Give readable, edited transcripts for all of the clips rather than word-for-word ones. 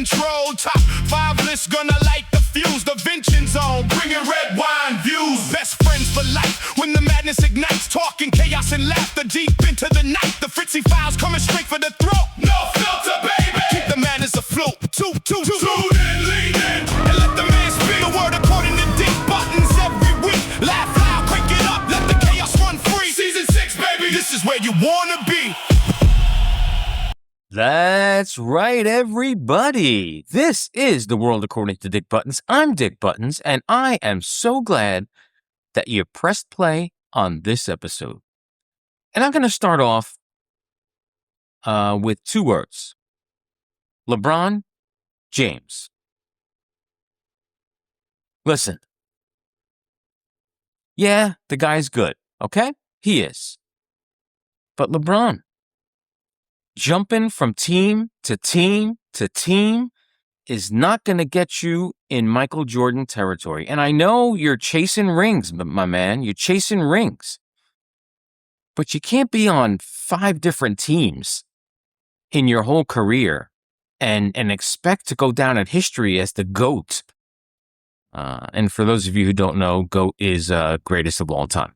control. Top 5 list gonna light the fuse. The Vincenzo, bringing red wine views. Best friends for life when the madness ignites. Talking chaos and laughter deep into the night. The Fritzy files coming straight for the throat. No filter, baby. Keep the madness afloat. Tune in, lean in, and let the man speak. The word according to Dick Buttons every week. Laugh loud, crank it up, let the chaos run free. Season 6, baby. This is where you wanna be. That's right, everybody. This is The World According to Dick Buttons. I'm Dick Buttons, and I am so glad that you pressed play on this episode. And I'm going to start off with 2 words. LeBron James. Listen. Yeah, the guy's good, okay? He is. But LeBron, jumping from team to team to team is not going to get you in Michael Jordan territory. And I know you're chasing rings, my man. You're chasing rings. But you can't be on 5 different teams in your whole career and expect to go down in history as the GOAT. And for those of you who don't know, GOAT is greatest of all time.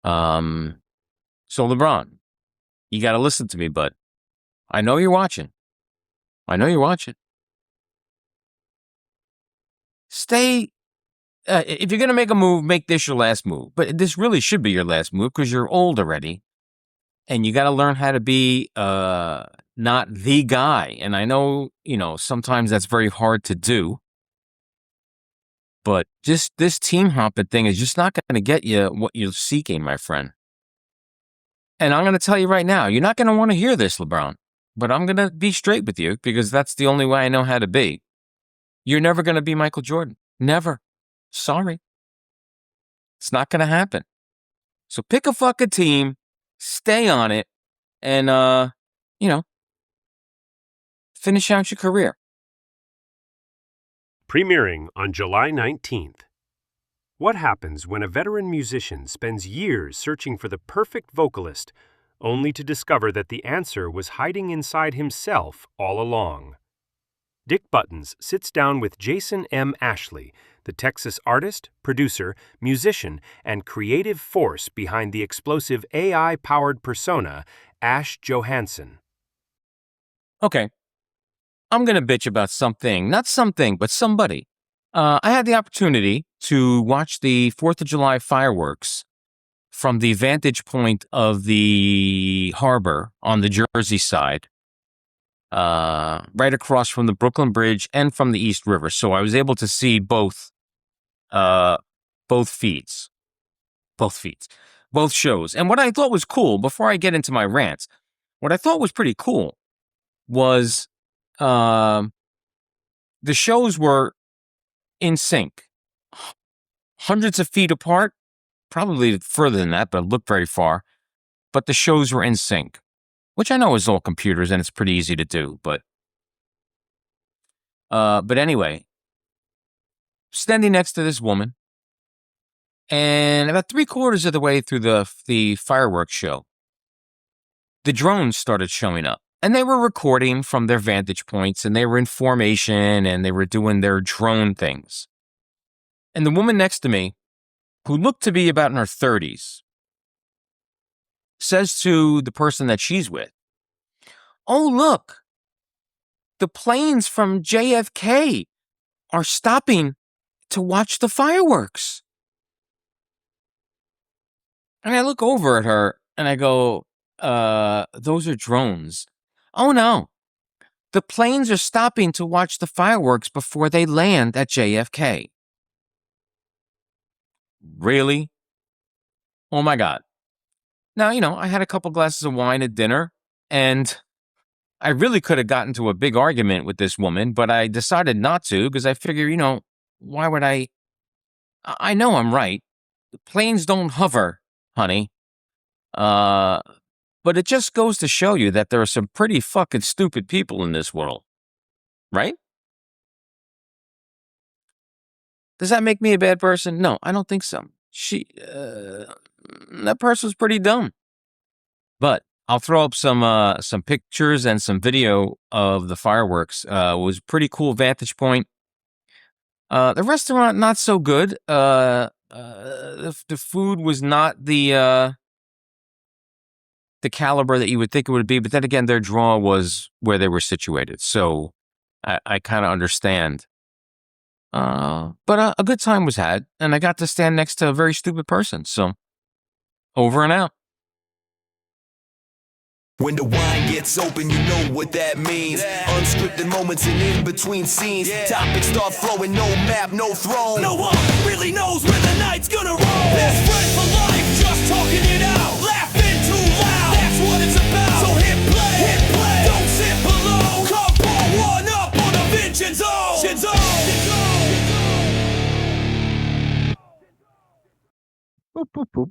So LeBron, you got to listen to me, bud. I know you're watching. Stay. If you're going to make a move, make this your last move. But this really should be your last move because you're old already. And you got to learn how to be not the guy. And I know, sometimes that's very hard to do. But just this team hopping thing is just not going to get you what you're seeking, my friend. And I'm going to tell you right now, you're not going to want to hear this, LeBron. But I'm going to be straight with you because that's the only way I know how to be. You're never going to be Michael Jordan. Never. Sorry. It's not going to happen. So pick a fucking team, stay on it, and, finish out your career. Premiering on July 19th. What happens when a veteran musician spends years searching for the perfect vocalist, only to discover that the answer was hiding inside himself all along? Dick Buttons sits down with Jason M. Ashley, the Texas artist, producer, musician, and creative force behind the explosive AI-powered persona, Ash Johansson. Okay. I'm going to bitch about something. Not something, but somebody. I had the opportunity to watch the 4th of July fireworks from the vantage point of the harbor on the Jersey side, right across from the Brooklyn Bridge and from the East River. So I was able to see both feeds, both shows. And what I thought was cool, before I get into my rants, what I thought was pretty cool was the shows were in sync, hundreds of feet apart, probably further than that, but it looked very far. But the shows were in sync, which I know is all computers and it's pretty easy to do. But anyway, standing next to this woman, and about 3/4 of the way through the fireworks show, the drones started showing up. And they were recording from their vantage points, and they were in formation, and they were doing their drone things. And the woman next to me, who looked to be about in her 30s, says to the person that she's with, "Oh, look, the planes from JFK are stopping to watch the fireworks." And I look over at her, and I go, those are drones. "Oh, no. The planes are stopping to watch the fireworks before they land at JFK." Really? Oh, my God. Now, I had a couple glasses of wine at dinner, and I really could have gotten to a big argument with this woman, but I decided not to because I figure, why would I? I know I'm right. The planes don't hover, honey. But it just goes to show you that there are some pretty fucking stupid people in this world. Right? Does that make me a bad person? No, I don't think so. That person's pretty dumb. But I'll throw up some pictures and some video of the fireworks. It was a pretty cool vantage point. The restaurant not so good. The food was not the caliber that you would think it would be, but then again, their draw was where they were situated, so I kind of understand. But a good time was had, and I got to stand next to a very stupid person. So, over and out. When the wine gets open, you know what that means. Unscripted moments and in between scenes. Topics start flowing, no map, no throne. No one really knows where the night's gonna roll. Best friend for life, just talking it out. Laughing too loud, that's what it's about. So hit play, don't sit below. Come pour one up on a Vincenzo. Boop, boop, boop.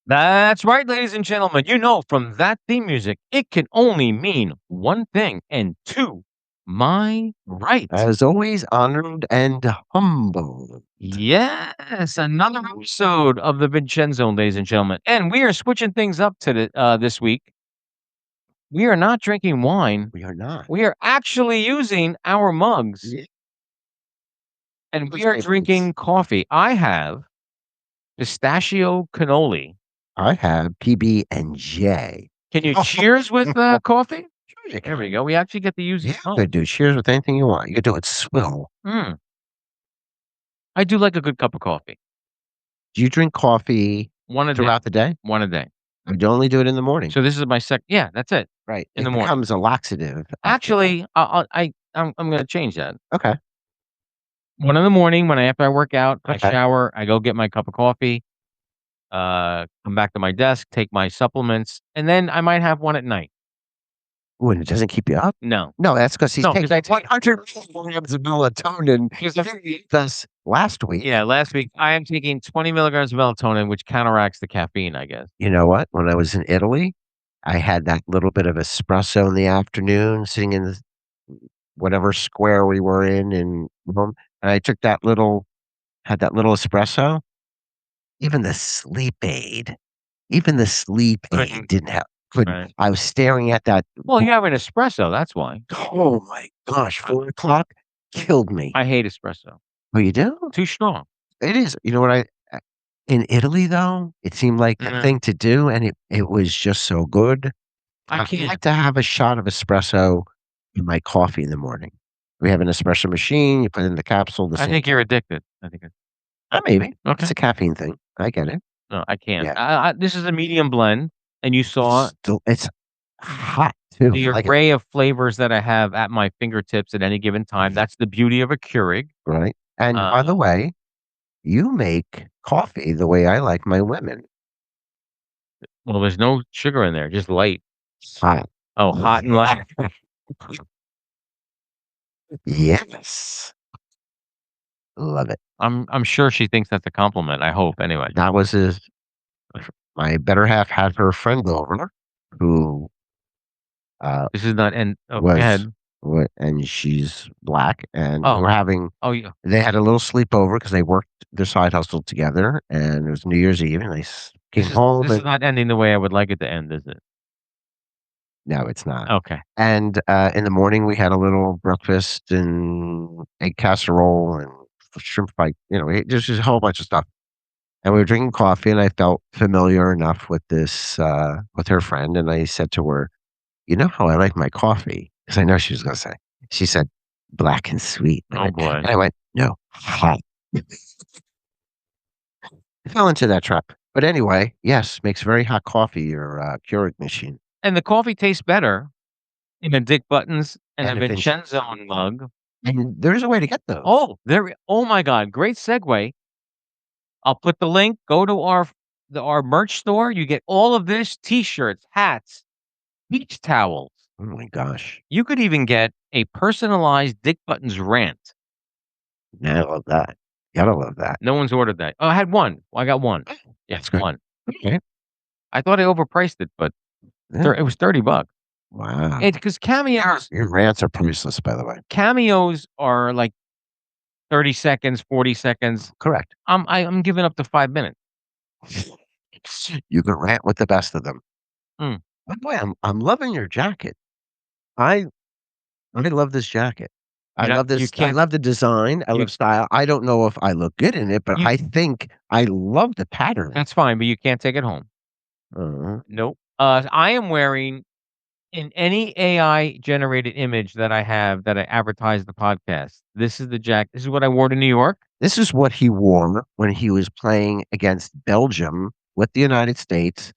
That's right, ladies and gentlemen. You know, from that theme music, it can only mean one thing, and two, my right. As always, honored and humbled. Yes, another episode of the Vincenzo, ladies and gentlemen. And we are switching things up to this week. We are not drinking wine. We are not. We are actually using our mugs. Yeah. And we are drinking coffee. I have pistachio cannoli. I have PB&J. Can you cheers with coffee? Sure you There we go. We actually get to use Yeah, it. you could do cheers with anything you want. You could do it swill. I do like a good cup of coffee. Do you drink coffee One a day. throughout the day? One a day. Or do you only do it in the morning? So this is my second. Yeah, that's it. Right. in it the morning. becomes a laxative. Actually, I'm going to change that. Okay. One in the morning after I work out, I Okay. shower, I go get my cup of coffee, come back to my desk, take my supplements, and then I might have one at night. Ooh, and it doesn't keep you up? No. No, that's because he's No, 'cause taking I take- 100 milligrams of melatonin. Because I- Thus, last week. Yeah, last week I am taking 20 milligrams of melatonin, which counteracts the caffeine, I guess. You know what? When I was in Italy, I had that little bit of espresso in the afternoon, sitting in the whatever square we were in Rome, and I took that little espresso. Even the sleep aid Couldn't- didn't have couldn't. Right. I was staring at that. Well, you have an espresso, that's why. Oh my gosh, 4 o'clock killed me. I hate espresso. Oh, you do? Too strong. It is. You know what in Italy though, it seemed like the Mhm. thing to do, and it was just so good. I I can't. like to have a shot of espresso in my coffee in the morning. We have an espresso machine. You put in the capsule. I think you're addicted. I think Maybe Okay. it's a caffeine thing. I get it. no, I can't. Yeah. This is a medium blend, and you saw It's hot too. the Like array of flavors that I have at my fingertips at any given time. That's the beauty of a Keurig. right. And by the way, you make coffee the way I like my women. Well, there's no sugar in there, just light. Hot. Oh, hot and light. Yes. Love it. I'm sure she thinks that's a compliment. I hope anyway. That was my better half had her friend over who This is not and oh, go was ahead. and she's black, and Oh. we're having Oh yeah. they had a little sleepover because they worked their side hustle together, and it was New Year's Eve, and they came home. This is And, not ending the way I would like it to end, is it? no, it's not. Okay. And in the morning, we had a little breakfast and egg casserole and shrimp pie. Just a whole bunch of stuff. And we were drinking coffee, and I felt familiar enough with this with her friend, and I said to her, "You know how I like my coffee?" Because I know she was going to say. She said, "Black and sweet." Oh boy. And I went, "No, hot." I fell into that trap. But anyway, yes, makes very hot coffee, your Keurig machine. And the coffee tastes better in a Dick Buttons and And a a Vincenzo mug. And there's a way to get those. Oh my God, great segue. I'll put the link. Go to our merch store. You get all of this: t-shirts, hats, beach towels. Oh my gosh. You could even get a personalized Dick Buttons rant. Yeah, I love that. Gotta love that. No one's ordered that. Oh, I had one. Well, I got one. Yeah, That's good. one. Okay. I thought I overpriced it, but Yeah. it was $30. Wow. Because cameos Your rants are priceless, by the way. are like 30 seconds, 40 seconds. Correct. I'm giving up to 5 minutes. You can rant with the best of them. By the way, I'm loving your jacket. I I love this jacket. I You're not love you this I can't love the design, I you love style. I don't know if I look good in it, but you I think I love the pattern. that's fine, but you can't take it home. Uh, Nope. I am wearing in any AI generated image that I have that I advertise the podcast. This is the jacket. This is what I wore to New York. this is what he wore when he was playing against Belgium with the United States.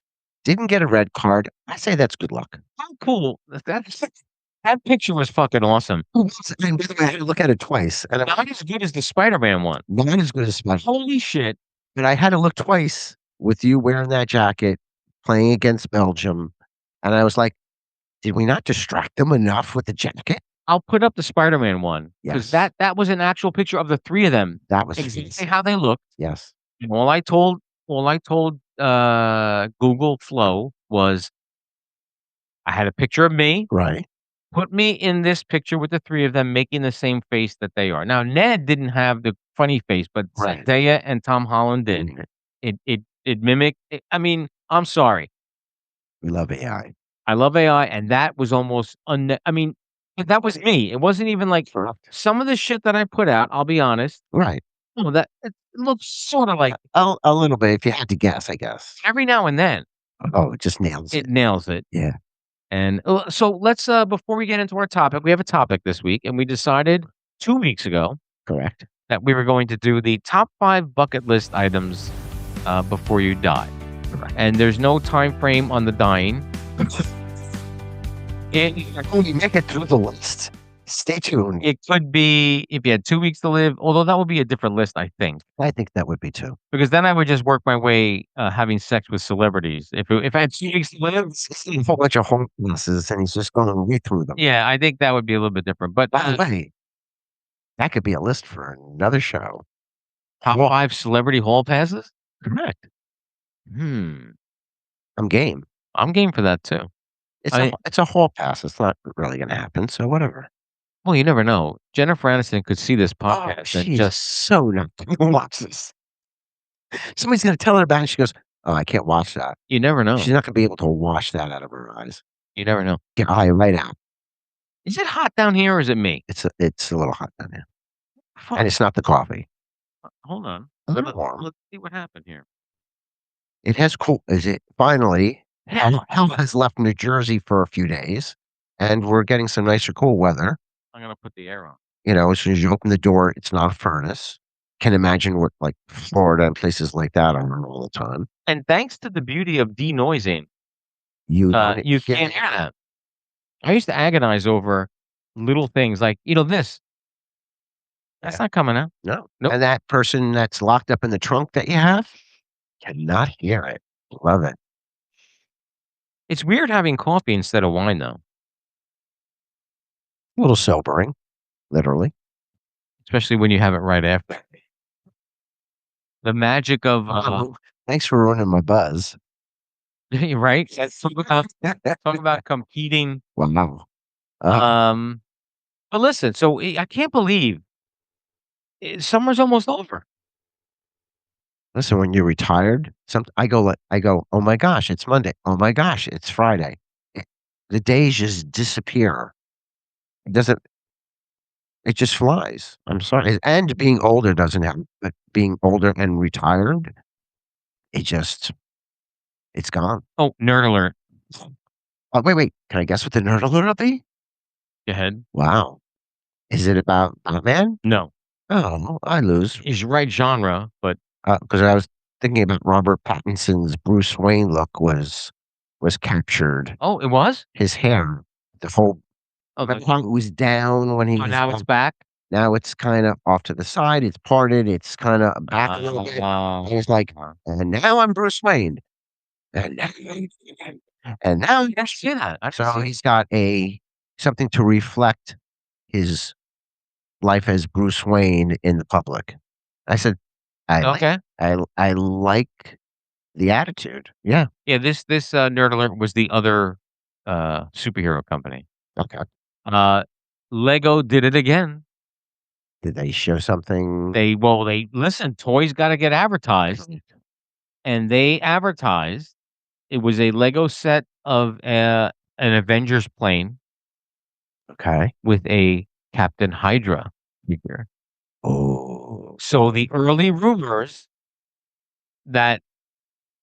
Didn't get a red card. I say that's good luck. How cool. That picture was fucking awesome. And by the way, I had to look at it twice, and I'm Not as good as the Spider-Man one. not as good as Spider. Holy shit. But I had to look twice with you wearing that jacket, playing against Belgium, and I was like, "Did we not distract them enough with the jacket?" I'll put up the Spider-Man one because Yes. that was an actual picture of the 3 of them, That was exactly how they looked. yes. And all I told, Google Flow was I had a picture of me, Right. put me in this picture with the 3 of them making the same face that they are. Now, Ned didn't have the funny face, but Right. Zendaya and Tom Holland did. Mhm. It mimicked I mean, I'm sorry. We love AI. I love AI, and that was almost I mean, but that was me. It wasn't even like Correct. some of the shit that I put out, I'll be honest, Right. oh, that it looks sorta like A little bit if you had to guess, I guess. every now and then, Oh, it just nails it it. nails it. Yeah, And, so let's, before we get into our topic, we have a topic this week, and we decided 2 weeks ago correct. that we were going to do the top 5 bucket list items, before you die. Correct. And there's no time frame on the dying. When you make it through the list, stay tuned. It could be if you had 2 weeks to live, although that would be a different list, I think, I think that would be too. because then I would just work my way, having sex with celebrities. If I had 2 weeks to live, It's a whole bunch of home classes, and he's just going to read through them. yeah, I think that would be a little bit different, but, By the way, that could be a list for another show. top Well, 5 celebrity hall passes? correct. Hmm, I'm game. I'm game for that too. I It's a hall pass. It's not really going to happen. So whatever. well, you never know. Jennifer Aniston could see this Oh, podcast and she's just so not going to watch this. Somebody's going to tell her about it. She goes, "Oh, I can't watch that." you never know. She's not going to be able to wash that out of her eyes. You never know. Get eye right out. Is it hot down here or is it me? It's a little hot down there, Fuck. and it's not the coffee. Hold on. A little warm. Let's see what happened here. It has cool. Is it finally? Hell has left New Jersey for a few days, and we're getting some nicer cool weather. I'm gonna put the air on. You know, as soon as you open the door, it's not a furnace. Can imagine what like Florida and places like that are all the time. And thanks to the beauty of denoising, You don't you get can't hear that. I used to agonize over little things like, this. That's Yeah. not coming out. no, Nope. and that person that's locked up in the trunk that you have cannot hear it. Love it. It's weird having coffee instead of wine though, A little sobering, literally. especially when you have it right after. The magic of, Oh, thanks for ruining my buzz. right? Talk about competing. Wow. Uh, Um, but listen, so I can't believe summer's almost over. listen, when you're retired, I go, oh my gosh, it's Monday. Oh my gosh, it's Friday. It- the days just disappear. It doesn't. It just flies. I'm sorry. And being older doesn't help. But being older and retired, it just it's gone. Oh, nerd alert. Oh, wait. Can I guess what the nerd alert will be? Go ahead. Wow. Is it about Batman? No, Oh, I lose. he's right genre, but Because I was thinking about Robert Pattinson's Bruce Wayne look was captured. oh, it was? His hair, the whole Oh, remember how it was down when he oh, was now it's back. now it's kind of off to the side. It's parted. It's kind of back a little bit. And it's like, and now I'm Bruce Wayne. And now, and now I didn't see that. I didn't so see he's got something to reflect his life as Bruce Wayne in the public. I said, I like, okay. I like the attitude. Yeah. Yeah, this nerd alert was the other superhero company. Okay. Lego did it again. Did they show something? They listen, toys got to get advertised, and they advertised It was a Lego set of an Avengers plane Okay. with a Captain Hydra figure. Oh, So the early rumors that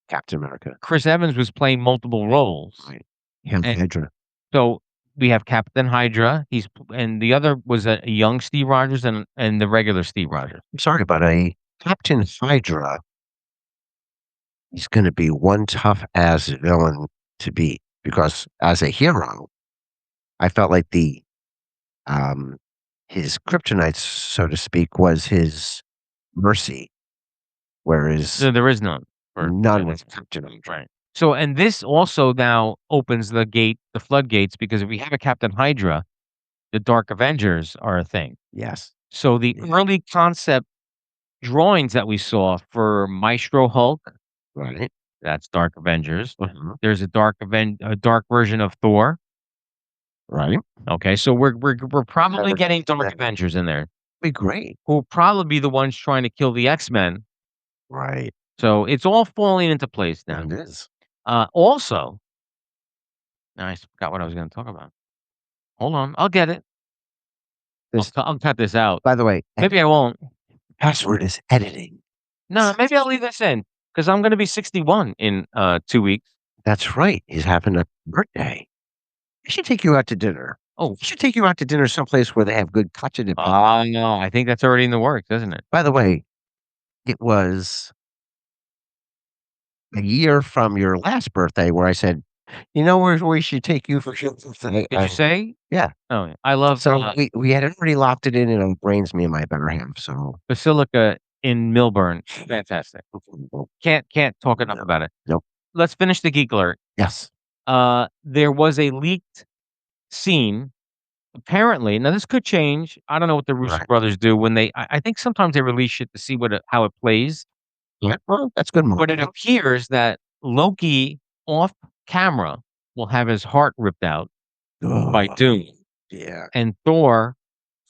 Captain America. Chris Evans was playing multiple roles. Right. Yeah, And Hydra. so we have Captain Hydra. And the other was a young Steve Rogers and the regular Steve Rogers. I'm sorry, but a Captain Hydra is going to be one tough ass villain to beat because as a hero, I felt like um his kryptonite, so to speak, was his mercy, whereas So there is none. none with Captain Hydra. Right. So and this also now opens the floodgates, because if we have a Captain Hydra, the Dark Avengers are a thing. Yes. So the Yeah. early concept drawings that we saw for Maestro Hulk, Right. that's Dark Avengers. Mhm. There's a dark version of Thor. Right. Okay, so we're probably Never- getting Dark that- Avengers in there, Be great. who will probably be the ones trying to kill the X-Men. Right. So it's all falling into place now. And it is. Also, now I forgot what I was going to talk about. Hold on, I'll get it. This, I'll cut this out. by the way, Maybe I won't. password is editing. No, maybe I'll leave this in because I'm going to be 61 in 2 weeks. That's right. He's having a birthday. I should take you out to dinner. Oh, I should take you out to dinner someplace where they have good cacio e pepe. no, I think that's already in the works, isn't it? By the way, it was a year from your last birthday where I said, "You know where we should take you for your birthday?" Did you say? Yeah. Oh, yeah. I love So we had already locked it in our brains, me and my better half. So Basilica in Millburn. Fantastic. Can't talk enough No. about it. Nope. Let's finish the geek alert. yes, There was a leaked scene. Apparently, now this could change. I don't know what the Russo Right. brothers do when I think sometimes they release shit to see how it plays. yeah. Well, that's good. But it appears that Loki off camera will have his heart ripped out by Doom, Yeah. and Thor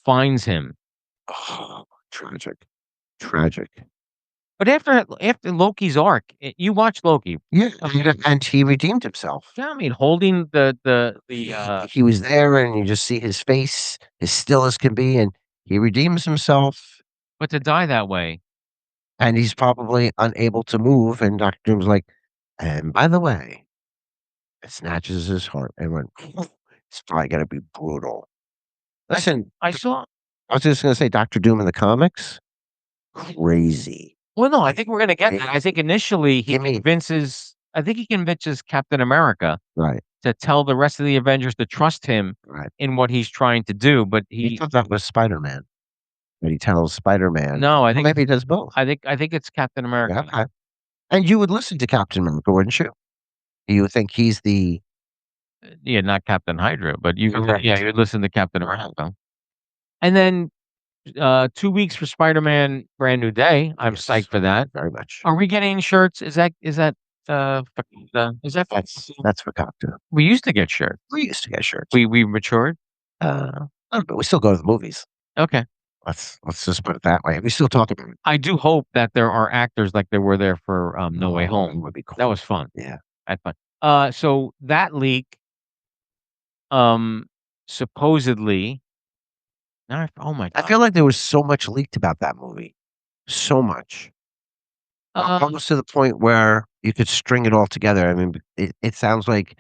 finds him. Oh, tragic. Tragic. But after Loki's arc, you watch Loki. Yeah. And he redeemed himself. Yeah, I mean, holding the He was there, and you just see his face, as still as can be, and he redeems himself, but to die that way. and he's probably unable to move. And Doctor Doom's like, and by the way, it snatches his heart and went, it's probably going to be brutal. Listen, I saw. I was just going to say, Doctor Doom in the comics, crazy. Well, no, I think we're gonna get that. I think initially he Give me- convinces. I think he convinces Captain America Right, to tell the rest of the Avengers to trust him right. in what he's trying to do. But He he thought that was Spider-Man. But he tells Spider-Man. no, I Well, think maybe he does both. I think it's Captain America. Yeah, okay. And you would listen to Captain America, wouldn't you? You would think he's the Yeah, not Captain Hydra, but Correct. you listen to Captain America. And then 2 weeks for Spider-Man Brand New Day. I'm Yes. psyched for that. very much. Are we getting shirts? Is that is that That's for Cocteau. we used to get shirts. We used to get shirts. We matured. But we still go to the movies. Okay. Let's just put it that way. We still talk about it. I do hope that there are actors like there were there for No Way Oh, Home. that would be cool. That was fun. Yeah. I had fun. So that leak, supposedly. Oh my I god. feel like there was so much leaked about that movie. So much. Almost to the point where you could string it all together. I mean, it sounds like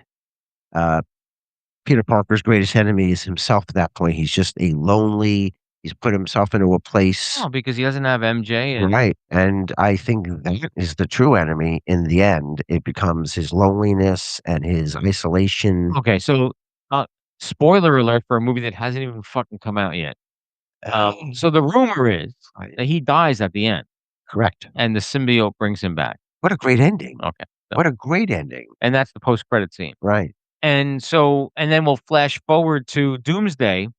Peter Parker's greatest enemy is himself at that point. He's just a lonely, he's put himself into a place. Oh, because he doesn't have MJ and Right. And I think that is the true enemy in the end. It becomes his loneliness and his isolation. okay, so spoiler alert for a movie that hasn't even fucking come out yet. So the rumor is that he dies at the end Correct. and the symbiote brings him back. What a great ending. Okay. So- What a great ending. and that's the post-credit scene. Right. And then we'll flash forward to Doomsday.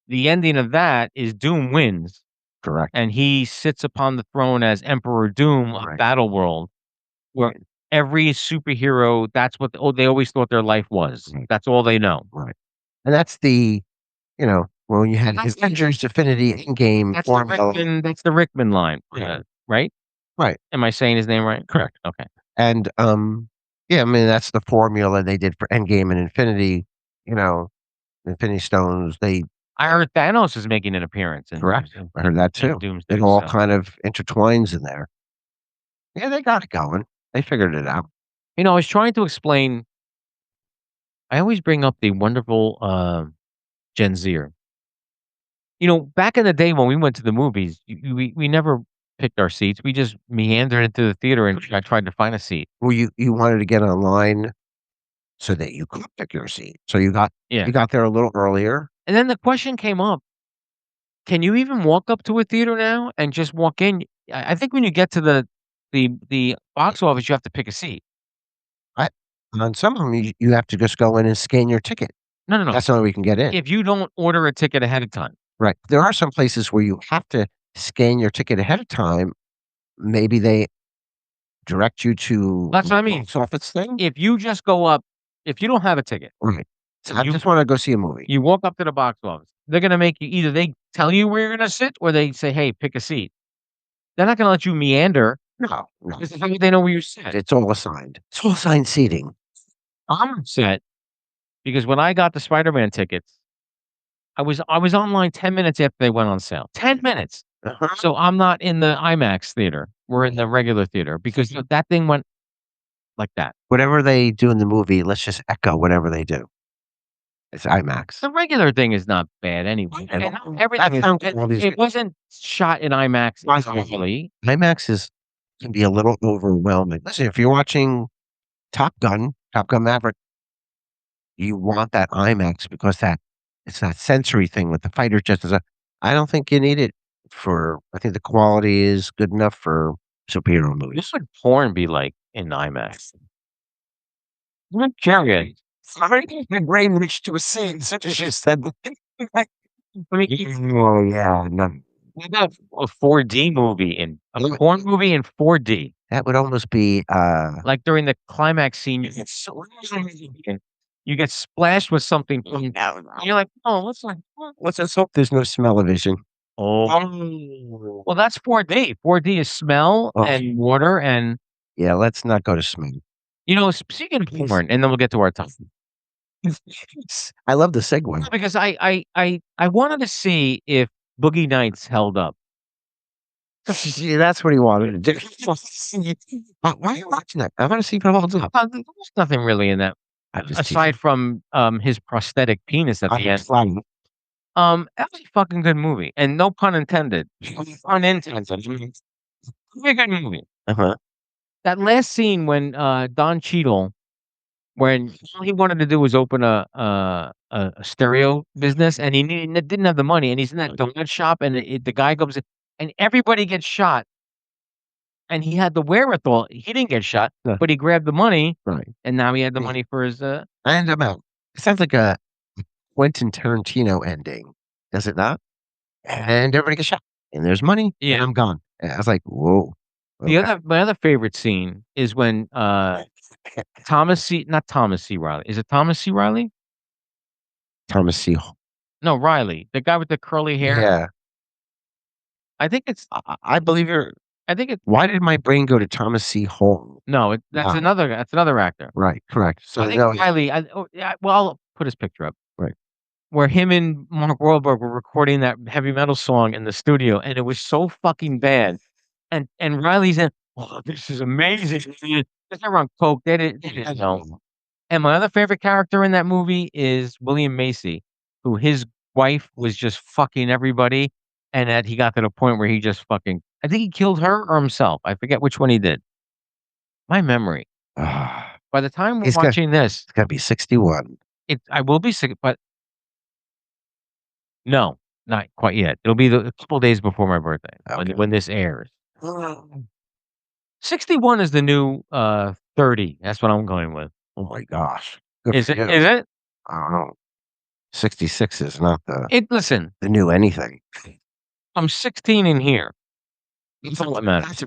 The ending of that is Doom wins, Correct. and he sits upon the throne as Emperor Doom of Right. Battleworld, where Right. every superhero, that's what they always thought their life was. Right. That's all they know. Right. And that's when you had That's- Avengers Infinity Endgame That's the formula. Rickman line, Right. right? Right. Am I saying his name right? Correct. Okay. And, yeah, I mean, that's the formula they did for Endgame and Infinity, you know, Infinity Stones, they I heard Thanos is making an appearance in correct. I heard that in too. Doomsday. It all So kind of intertwines in there. Yeah, they got it going. They figured it out. I was trying to explain. I always bring up the wonderful Gen Zer. Back in the day when we went to the movies, we never picked our seats. We just meandered into the theater and I tried to find a seat. Well, you wanted to get online so that you could pick your seat. So Yeah. you got there a little earlier. And then the question came up, can you even walk up to a theater now and just walk in? I think when you get to the box office, you have to pick a seat. I on some of them, you have to just go in and scan your ticket. No, no, no. That's the only way we can get in. If you don't order a ticket ahead of time. Right. There are some places where you have to scan your ticket ahead of time. Maybe they direct you to That's what I mean. box office thing? If you just go up, if you don't have a ticket, Right. So I you just wanna go see a movie. you walk up to the box office, they're gonna make you either they tell you where you're gonna sit or they say, "Hey, pick a seat." They're not gonna let you meander No, no. because they know where you sit. It's all assigned. It's all assigned seating. I'm upset because when I got the Spider-Man tickets, I was online 10 minutes after they went on sale. 10 minutes. Uh-huh. So I'm not in the IMAX theater. We're in the regular theater because that thing went like that. Whatever they do in the movie, let's just echo whatever they do. It's IMAX. The regular thing is not bad anyway. And And not everything that is sounds it, all these it wasn't shot in IMAX Right. exactly. IMAX can be a little overwhelming. Listen, if you're watching Top Gun Maverick, you want that IMAX because it's that sensory thing with the fighter jets. I don't think you need it I think the quality is good enough for superhero movies. What would porn be like in IMAX? I'm curious. Sorry, my brain reached to a scene such as you said. I mean, Oh yeah, no. we got a 4D movie porn movie in 4D. That would almost be Like during the climax scene, you get splashed with something. And you're like, oh, let's just hope there's no smell-o-vision. oh, well, that's 4D. 4D is smell Oh. and water, and Yeah, let's not go to smell. speaking of porn, and then we'll get to our topic. I love the segue. Because I wanted to see if Boogie Nights held up. See, that's what he wanted to do. Why are you watching that? I wanna see if it holds up. There's nothing really in that I'm just aside from his prosthetic penis at the end. teasing. That was a fucking good movie, and no pun intended. Unintended. Very good movie. Uh-huh. That last scene when Don Cheadle, when all he wanted to do was open a stereo business, and didn't have the money, and he's in that donut shop, and the guy comes in, and everybody gets shot, and he had the wherewithal. He didn't get shot, Yeah. but he grabbed the money, Right. and now he had the Yeah. money for his. And I'm out. It sounds like a Quentin Tarantino ending, does it not? And everybody gets shot, and there's money, and Yeah. I'm gone. And I was like, "Whoa." Okay. My other favorite scene is when not Thomas C. Riley. Is it Thomas C. Riley? Thomas C. No, Riley, the guy with the curly hair. Yeah. I think it's. I believe you're I think it's. why did my brain go to Thomas C. Hole? No, that's Wow. another. That's another actor. Right, correct. So, I think no, Riley. Yeah. Well, I'll put his picture up. right. Where him and Mark Wahlberg were recording that heavy metal song in the studio, and it was so fucking bad. And Riley's in. Oh, this is amazing. They're on coke. They didn't know. And my other favorite character in that movie is William Macy, who his wife was just fucking everybody, and that he got to the point where he just fucking. I think he killed her or himself. I forget which one he did. My memory. Ah, By the time we're He's got- watching this, it's gotta be 61. I will be sick, but no, not quite yet. It'll be a couple days before my birthday Okay. when this airs. 61 is the new 30. That's what I'm going with. Oh my gosh. Good Is for it? you. Is it? I don't know. 66 is not Listen, the new anything. I'm 16 in here. That's all that matters.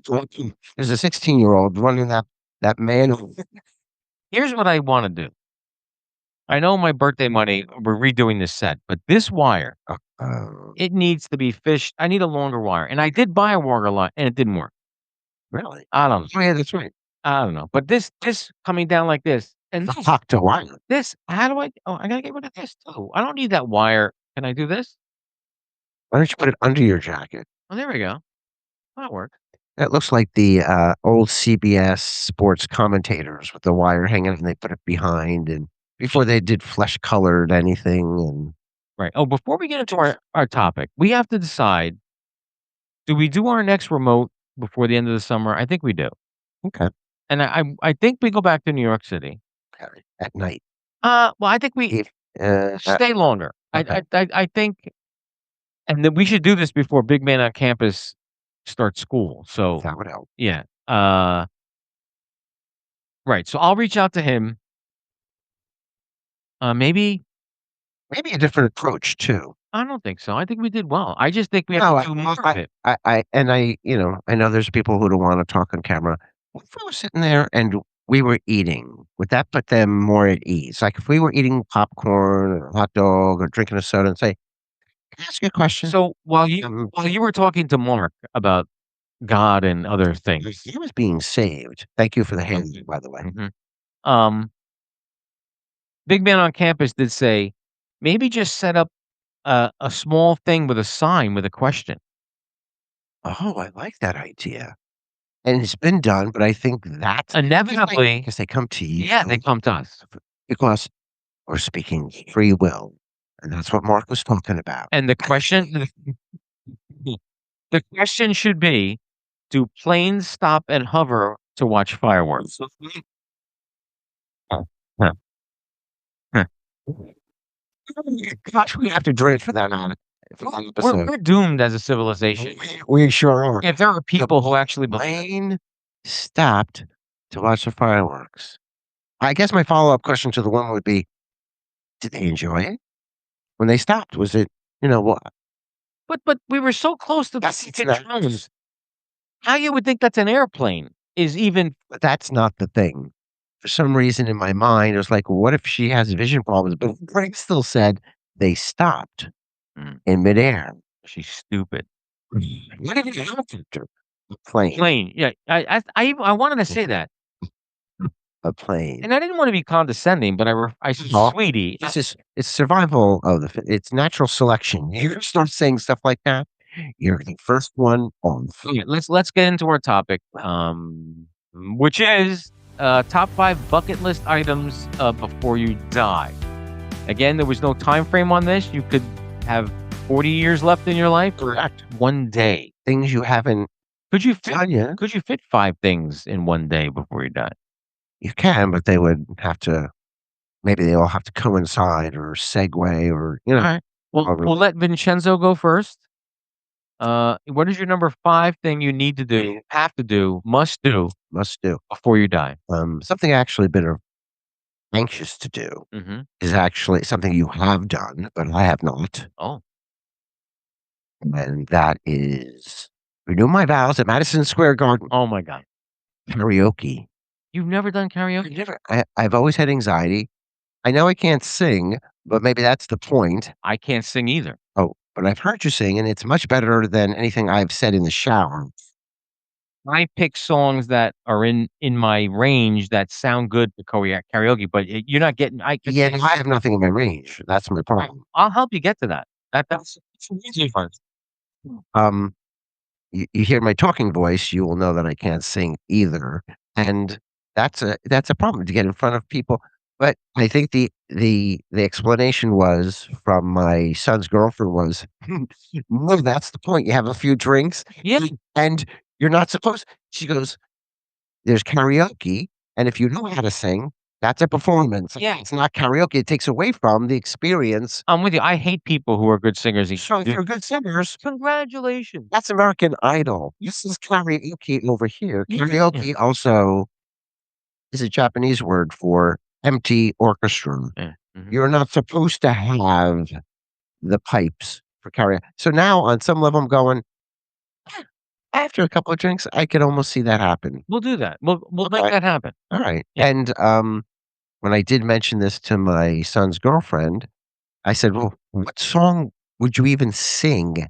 There's a 16-year-old running that man who Here's what I want to do. I know my birthday money, we're redoing this set, but this wire, it needs to be fished. I need a longer wire. And I did buy a wire lot and it didn't work. really? I don't know. Oh, yeah, that's right. I don't know, but this coming down like this, and The talk to wire. this, how do I? Oh, I gotta get rid of this too. I don't need that wire. Can I do this? Why don't you put it under your jacket? Oh, there we go. That works. It looks like the, old CBS sports commentators with the wire hanging and they put it behind and before they did flesh colored anything and Right. Oh, before we get into our topic, we have to decide: do we do our next remote before the end of the summer? I think we do, okay, and I think we go back to New York City. okay, at night. Well, I think we If stay longer. okay. I think, and then we should do this before Big Man on Campus starts school. So That would help. yeah, right. So I'll reach out to him. Maybe Maybe a different approach too. I don't think so. I think we did well. I just think we have No, to do more of it. I know there's people who don't wanna talk on camera. What if we were sitting there and we were eating? Would that put them more at ease? Like, if we were eating popcorn or a hot dog or drinking a soda and say, "Can I ask you a question?" So while you were talking to Mark about God and other things, He was being saved. Thank you for the hand, by the way. mhm, um, Big Man on Campus did say maybe just set up a small thing with a sign with a question. Oh, I like that idea. And it's been done, but I think that's Inevitably, because they come to you yeah, they come to us, because we're speaking free will, and that's what Mark was talking about. and the question should be: do planes stop and hover to watch fireworks? Huh, huh, huh. Gosh, we have to drink for that episode. We're doomed as a civilization. We sure are. If there are The people who actually believe it. plane stopped to watch the fireworks. I guess my follow-up question to the woman would be, did they enjoy it? When they stopped, was it, what? But we were so close to the Yes, it's fucking not. drones. How you would think that's an airplane is even But that's not the thing. For some reason in my mind, it was like, what if she has vision problems? But Greg still said they stopped Mm, in midair. she's stupid. What did it happen to a plane? Plane, yeah. I wanted to say that, A plane. and I didn't want to be condescending, but I said, No. "Sweetie." It's survival of it's natural selection. You start saying stuff like that, you're the first one on. Yeah, let's get into our topic, which is top 5 bucket list items before you die. Again, there was no time frame on this. You could have 40 years left in your life, or Correct. one day. Things you haven't Could you fit? done yet. Could you fit 5 things in one day before you die? You can, but they would have to maybe they all have to coincide or segue or, All right. Well, however we'll let Vincenzo go first. What is your number 5 thing you need to do, have to do, must do must do. before you die? Something actually been anxious to do Mhm. is actually something you have done, but I have not, Oh, and that is renew my vows at Madison Square Garden oh my god. karaoke. You've never done karaoke? I've always had anxiety. I know I can't sing, but maybe that's the point. I can't sing either. Oh, but I've heard you sing, and it's much better than anything I've said in the shower. I pick songs that are in my range that sound good to karaoke, but you're not getting. Yeah, no, I have nothing in my range. That's my problem. I'll help you get to that. That's an easy one. Um, you hear my talking voice, you will know that I can't sing either, and that's a problem to get in front of people. But I think the explanation was from my son's girlfriend was, "No, that's the point. You have a few drinks, Yeah. and you're not supposed." She goes, "There's karaoke, and if you know how to sing, that's a performance. Yeah. It's not karaoke. It takes away from the experience." I'm with you. I hate people who are good singers. So if you're good singers, Congratulations. that's American Idol. This is karaoke over here. Yeah. Karaoke also is a Japanese word for empty orchestra. Yeah. Mhm. You're not supposed to have the pipes for karaoke. So now on some level, I'm going, after a couple of drinks, I could almost see that happen. We'll do that. We'll make Okay. that happen. All right. Yeah. And when I did mention this to my son's girlfriend, I said, "Well, what song would you even sing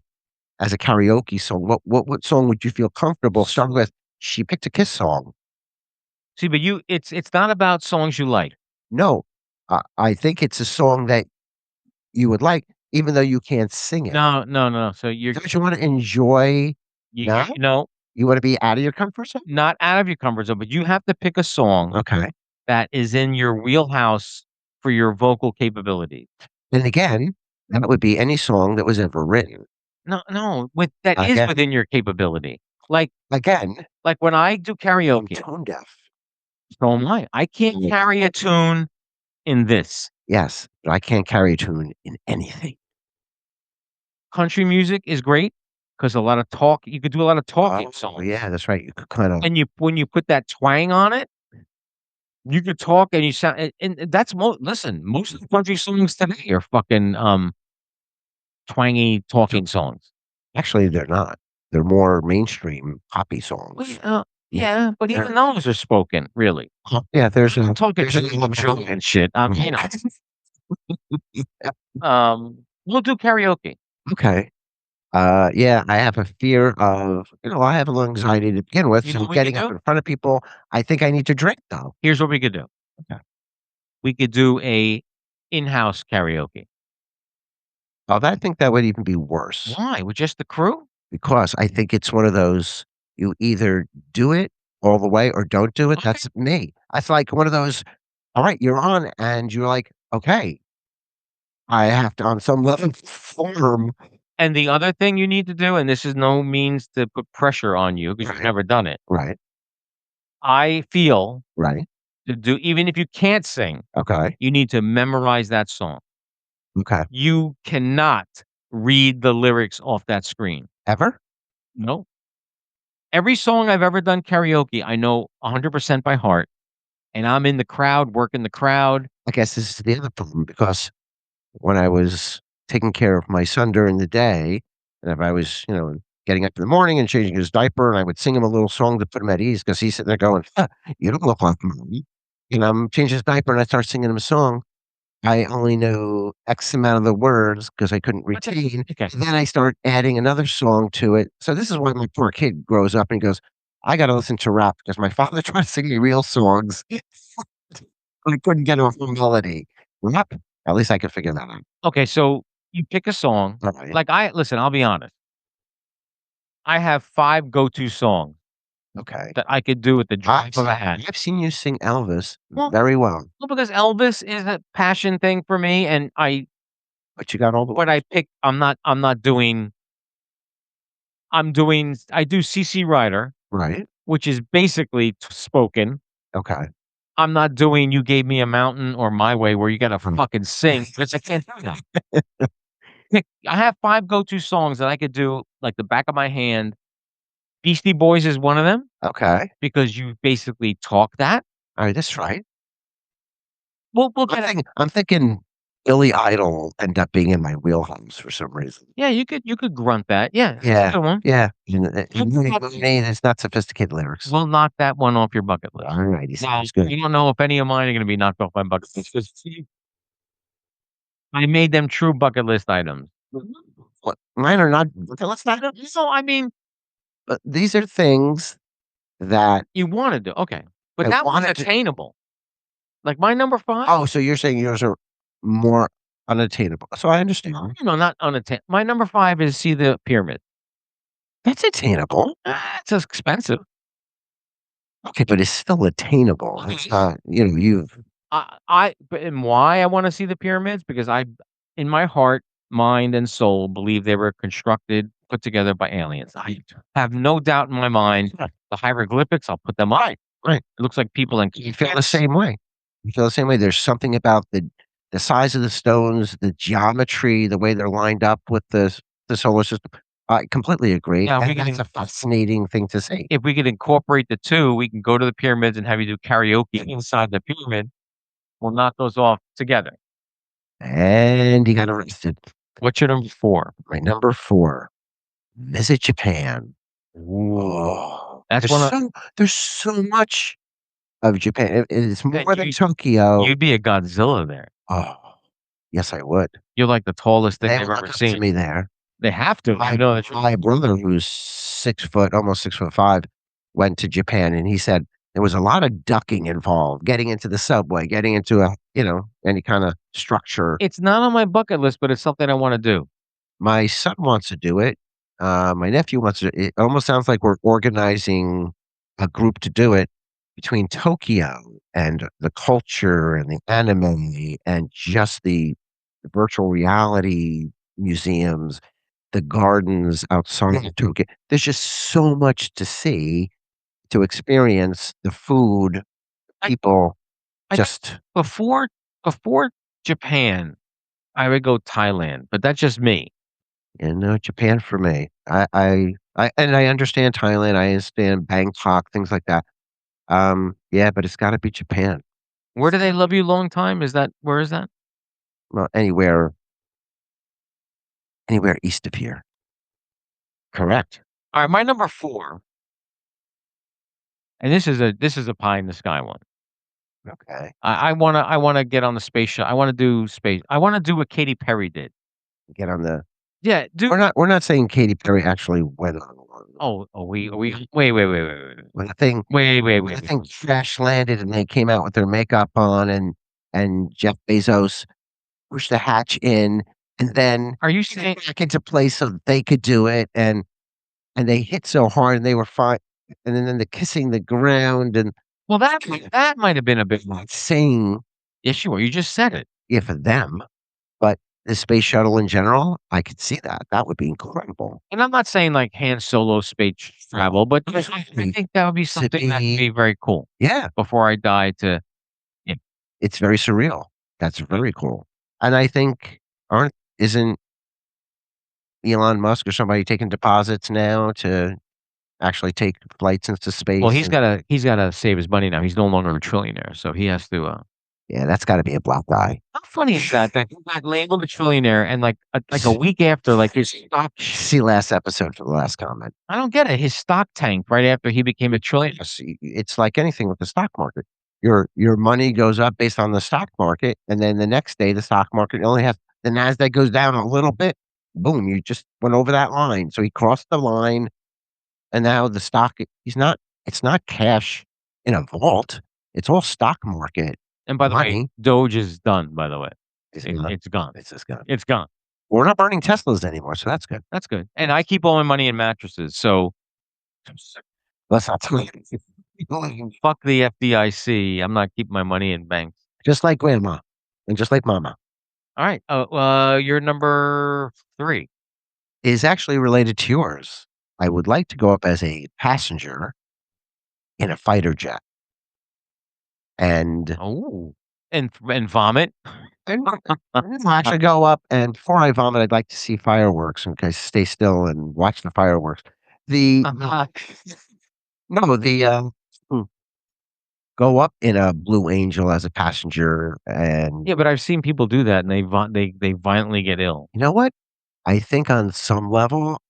as a karaoke song? What song would you feel comfortable starting with?" She picked a Kiss song. See, but it's not about songs you like. No, I think it's a song that you would like, even though you can't sing it. No, no, no. So Don't you wanna enjoy now? you know, You wanna be out of your comfort zone? not out of your comfort zone, but you have to pick a song Okay. that is in your wheelhouse for your vocal capability. And again, that would be any song that was ever written. No, no, with that is Again within your capability. Like again, like when I do I'm karaoke, tone deaf. so am I. I can't Mm, carry a tune in this. yes, but I can't carry a tune in anything. Country music is great because a lot of talk you could do a lot of talking Oh, songs. yeah, that's right. You could kinda And you when you put that twang on it, you could talk and you sound and that's listen, most of the country songs today are fucking, twangy talking songs. actually, they're not. They're more mainstream poppy Well, songs. Yeah, yeah, but they're even those are spoken, really. yeah, I'm talking Love Jones and shit, we'll do karaoke. Okay. Yeah, I have a fear of I have a little anxiety to begin with, You know so what we could getting up do? in front of people, I think I need to drink, though. Here's what we could do. Okay. We could do a in-house karaoke. Oh, I think that would even be worse Why? With just the crew? because I think it's one of those, you either do it all the way or don't do it. Okay. That's me. It's like one of those, all right, you're on, and you're like, okay, I have to, on some level, perform. And the other thing you need to do, and this is no means to put pressure on you because you've Right, never done it. right, I feel right. to do even if you can't sing, Okay, you need to memorize that song. okay. You cannot read the lyrics off that screen. Ever? No. Every song I've ever done karaoke, I know 100% by heart, and I'm in the crowd, working the crowd. I guess this is the other problem because when I was taking care of my son during the day, and if I was, getting up in the morning and changing his diaper, and I would sing him a little song to put him at ease because he's sitting there going, "Huh, you don't look like mommy." And I'm changing his diaper and I start singing him a song. I only know X amount of the words because I couldn't But retain. okay. And then I start adding another song to it. So this is why my poor kid grows up and he goes, I got to listen to rap because my father tried to sing me real songs. I couldn't get off the melody. Rap, at least I could figure that out. Okay, so you pick a song. All right. Like I listen, I'll be honest. I have 5 go-to songs Okay. that I could do at the I've drop of a hat. I've seen you sing Elvis Well, very well, well, because Elvis is a passion thing for me, and but you got all the what I pick, I'm not doing. I do CC Rider, right. which is basically spoken. Okay. I'm not doing "You Gave Me a Mountain" or "My Way" where you gotta Mhm. fucking sing because I can't do that. I have 5 go-to songs that I could do like the back of my hand. Beastie Boys is one of them Okay. because you basically talk that. All right, that's right. We'll I'm get it. thinking I'm thinking Billy Idol end up being in my wheelhouse for some reason. Yeah, you could grunt that. Yeah, that's a Yeah, good one. yeah. We'll knock It's not sophisticated lyrics. we'll knock that one off your bucket list. Alrighty, Now, sounds good. you don't know if any of mine are gonna be knocked off my bucket list 'cause I made them true bucket list items. What mine are not let's not So, I mean, but these are things that you wanna do okay, but I that one's wanted to. attainable. Like, my number 5? Oh, so you're saying yours are more unattainable. So I understand. No, not unattainable. My number 5 is See the Pyramid. That's attainable. It's expensive. Okay, but it's still attainable. It's Okay. not, you've But and why I wanna see the pyramids? Because I in my heart, mind, and soul, believe they were constructed, put together by aliens. I have no doubt in my mind. Right, The hieroglyphics, I'll put them up. right. It looks like people in You feel the same way. You feel the same way. There's something about the size of the stones, the geometry, the way they're lined up with the solar system. I completely agree, Yeah, and that's a fascinating thing to see. if we could incorporate the 2, we can go to the pyramids and have you do karaoke inside the pyramid. We'll knock those off together. And he got arrested. What's your number 4? My number 4, visit Japan. Ooh. Oh, That's one of there's so much of Japan. It's man, more than Tokyo. you'd be a Godzilla there. Oh, yes, I would. You're like the tallest thing They they've look ever up to seen. me there. They have to. My You know that my brother, who's 6 foot, almost 6'5", went to Japan, and he said, There was a lot of ducking involved, getting into the subway, getting into any kind of structure. It's not on my bucket list, but it's something I wanna do. My son wants to do it. My nephew wants to. It almost sounds like we're organizing a group to do it between Tokyo and the culture and the anime and just the virtual reality museums, the gardens outside of Tokyo. There's just so much to see, to experience, the food, I people, I think just before Japan, I would go Thailand, but that's just me. Japan for me. I understand Thailand, I understand Bangkok, things like that. Yeah, but it's gotta be Japan. Where do they love you long time? Where is that? Well, anywhere east of here. Correct. Alright, my number 4, and this is a pie in the sky one. Okay. I wanna get on the space shut I wanna do space I wanna do what Katy Perry did. Get on the Yeah, do we're not saying Katy Perry actually went on one. we wait, wait, wait, wait, wait. When the thing Wait, wait, when wait, the wait. thing crash landed and they came out with their makeup on and Jeff Bezos pushed the hatch in and then Are you put saying it back into place so that they could do it, and they hit so hard and they were fine, and then the kissing the ground and well, that might have been a bit much. saying, Yeah, sure, you just said it. yeah, for them, but the space shuttle in general, I could see that. That would be incredible. And I'm not saying like Han Solo space travel, but I Exactly. think that would be To something that would be be very cool Yeah, before I die to yeah. it's very surreal. That's very cool. And I think aren't isn't Elon Musk or somebody taking deposits now to actually take flights into Well, space? And he's gotta save his money now. He's no longer a trillionaire, so he has to, yeah, that's gotta be a black eye. how funny is that he got labeled a trillionaire and like a week after, like, his stock See last episode for the last comment. I don't get it. His stock tanked right after he became a trillionaire. It's like anything with the stock market. Your money goes up based on the stock market, and then the next day the stock market only has the Nasdaq goes down a little bit. Boom! You just went over that line. So he crossed the line, and now the stock. He's not. It's not cash in a vault. It's all stock market And by the way, money. Doge is done, by the way. It's not. It's gone. It's just gone. It's gone. We're not burning Teslas anymore, so that's good. That's good. And I keep all my money in mattresses, so Let's not talk. fuck the FDIC. I'm not keeping my money in banks. Just like grandma, and just like mama, Alright, you're number 3. is actually related to yours. I would like to go up as a passenger in a fighter jet and Oh. And vomit? and actually go up, and before I vomit, I'd like to see fireworks, okay, stay still and watch the fireworks. The Uh-huh. no, hmm, go up in a Blue Angel as a passenger, and Yeah, but I've seen people do that and they violently get ill. you know what? I think on some level,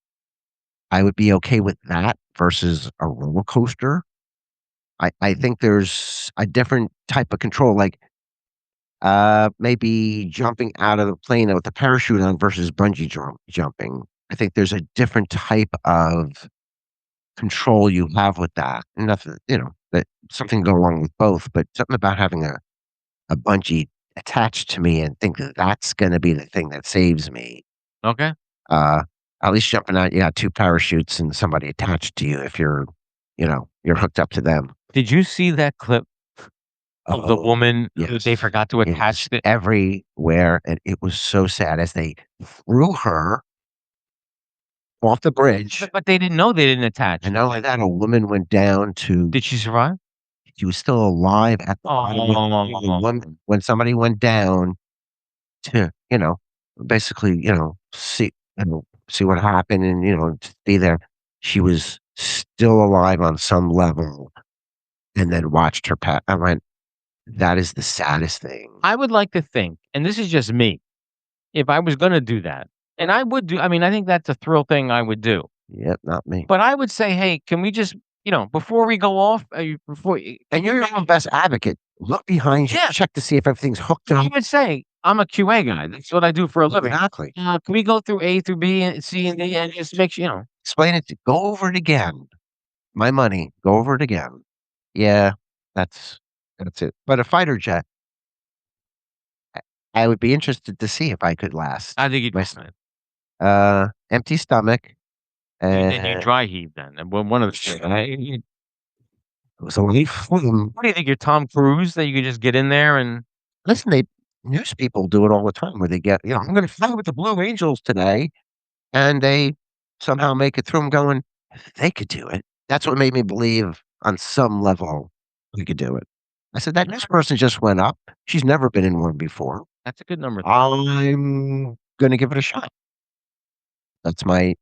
I would be okay with that versus a roller coaster. I think there's a different type of control, like, maybe jumping out of the plane with a parachute on versus jumping. I think there's a different type of control you have with that. Nothing, that something go wrong with both, but something about having a bungee attached to me and think that that's gonna be the thing that saves me. Okay. Uh, at least jumping out, you got 2 parachutes and somebody attached to you if you're hooked up to them. Did you see that clip of the Oh, woman who yes. they forgot to attach Yes, it? everywhere, and it was so sad as they threw her off the bridge, But they didn't know they didn't attach and it. not only that, a woman went down to Did she survive? she was still alive at the bottom of the Oh. woman when somebody went down to, basically, see what happened and, to be there. She was still alive on some level and then watched her pass. I went, "That is the saddest thing." I would like to think, and this is just me, if I was gonna do that, and I would do I mean, I think that's a thrill thing I would do. Yep, not me. But I would say, "Hey, can we just before we go off, before y" And you're your own best advocate. Look behind you, Yeah. check to see if everything's hooked I up. would say, I'm a QA guy. That's what I do for a living. Exactly. Can we go through A through B and C and D and just make sure, Explain it to go over it again. My money, go over it again. Yeah, that's it. But a fighter jet, I would be interested to see if I could last. I think you'd My be s fine. empty stomach, Then you and dry heave then. And one of the two. it was only fun. What do you think? You're Tom Cruise that you could just get in there and Listen, they news people do it all the time where they get, "I'm gonna fly with the Blue Angels today," and they somehow make it through 'em going, "If they could do it." That's what made me believe on some level we could do it. I said, "That news person just went up. She's never been in one before. that's a good number. I'm gonna give it a shot." That's my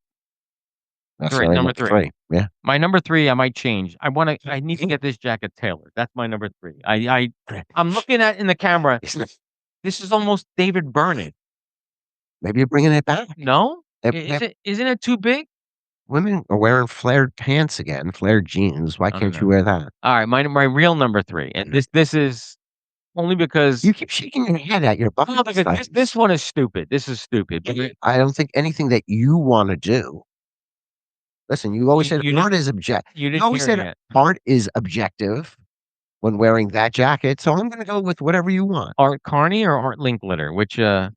that's Three, my number number three. 3. Yeah. My number three, I might change. I need to get this jacket tailored. That's my number three. I'm looking at in the camera. Isn't it This is almost David Byrne. maybe you're bringing it back. No? If Isn't it too big? women are wearing flared pants again, flared jeans, why I don't can't know. you wear that? All right, my real number three, and this is only because You keep shaking your head at your well, bucket because this stuff. one is stupid. This is stupid. But I don't think anything that you wanna do. Listen, you always said you art is object you you didn't always hear it said yet. art is objective when wearing that jacket, so I'm gonna go with whatever you want. Art Carney or Art Linkletter? Which Yeah,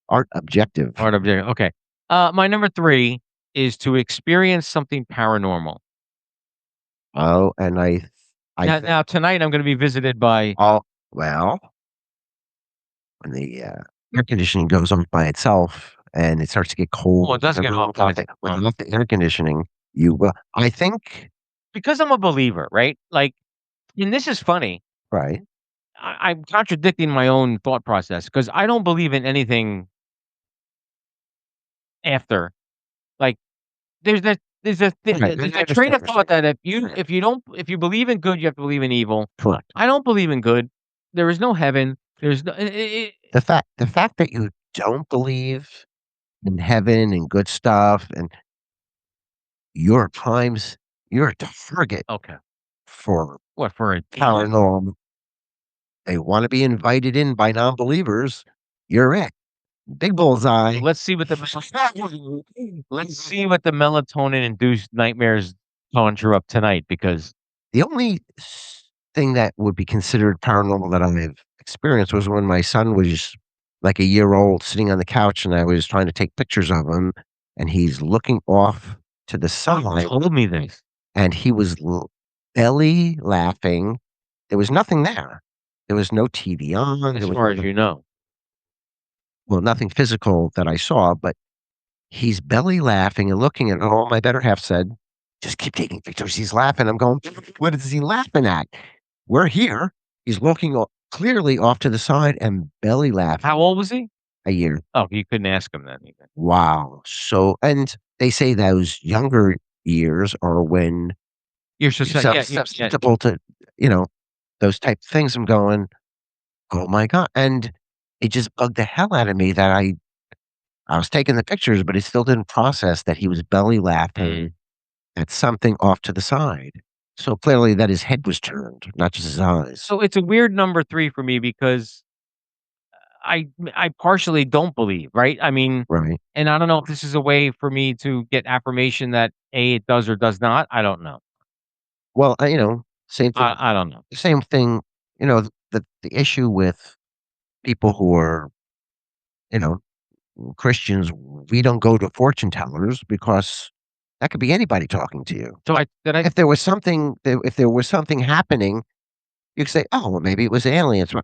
art objective. art object? Okay. My number three is to experience something paranormal. Oh, and I think Now tonight I'm going to be visited by. oh, well, when the, air conditioning goes off by itself and it starts to get Well, it cold does get hot by itself. without the air conditioning, you will I think Because I'm a believer, right? Like, and this is funny. right, I'm contradicting my own thought process because I don't believe in anything after. Like, right, there's I a train understand of what you're thought saying. that if you believe in good, you have to believe in evil. Correct. I don't believe in good. There is no heaven. There's no. The fact that you don't believe in heaven and good stuff and you're at times you're a target Okay. for What for a demon? paranormal. They wanna be invited in by non-believers. You're it. Big bullseye. Let's see what the let's see what the melatonin induced nightmares conjure up tonight because The only thing that would be considered paranormal that I've experienced was when my son was like a year old sitting on the couch and I was trying to take pictures of him and he's looking off to the side told me this. and he was belly laughing. There was nothing there. There was no TV on. As There was far as nothing, you know. well, nothing physical that I saw, but he's belly laughing and looking at oh, my better half said, "Just keep taking pictures. He's laughing." I'm going, "What is he laughing at? We're here." He's looking clearly off to the side and belly laughing. How old was he? A year. Oh, you couldn't ask him then either. Wow. So, and they say those younger years are when You're you're yeah. susceptible to, you know, those type of things. I'm going, oh my God. And it just bugged the hell out of me that I was taking the pictures, but it still didn't process that he was belly laughing at something off to the side. So clearly that his head was turned, not just his eyes. So it's a weird number three for me because I partially don't believe, right? I mean, Right. and I don't know if this is a way for me to get affirmation that A, it does or does not. I don't know. Well, same thing. I don't know. Same thing. The issue with people who are, you know, Christians, we don't go to fortune tellers because that could be anybody talking to you. So I did I If there was something happening, you could say, "Oh, well, maybe it was aliens."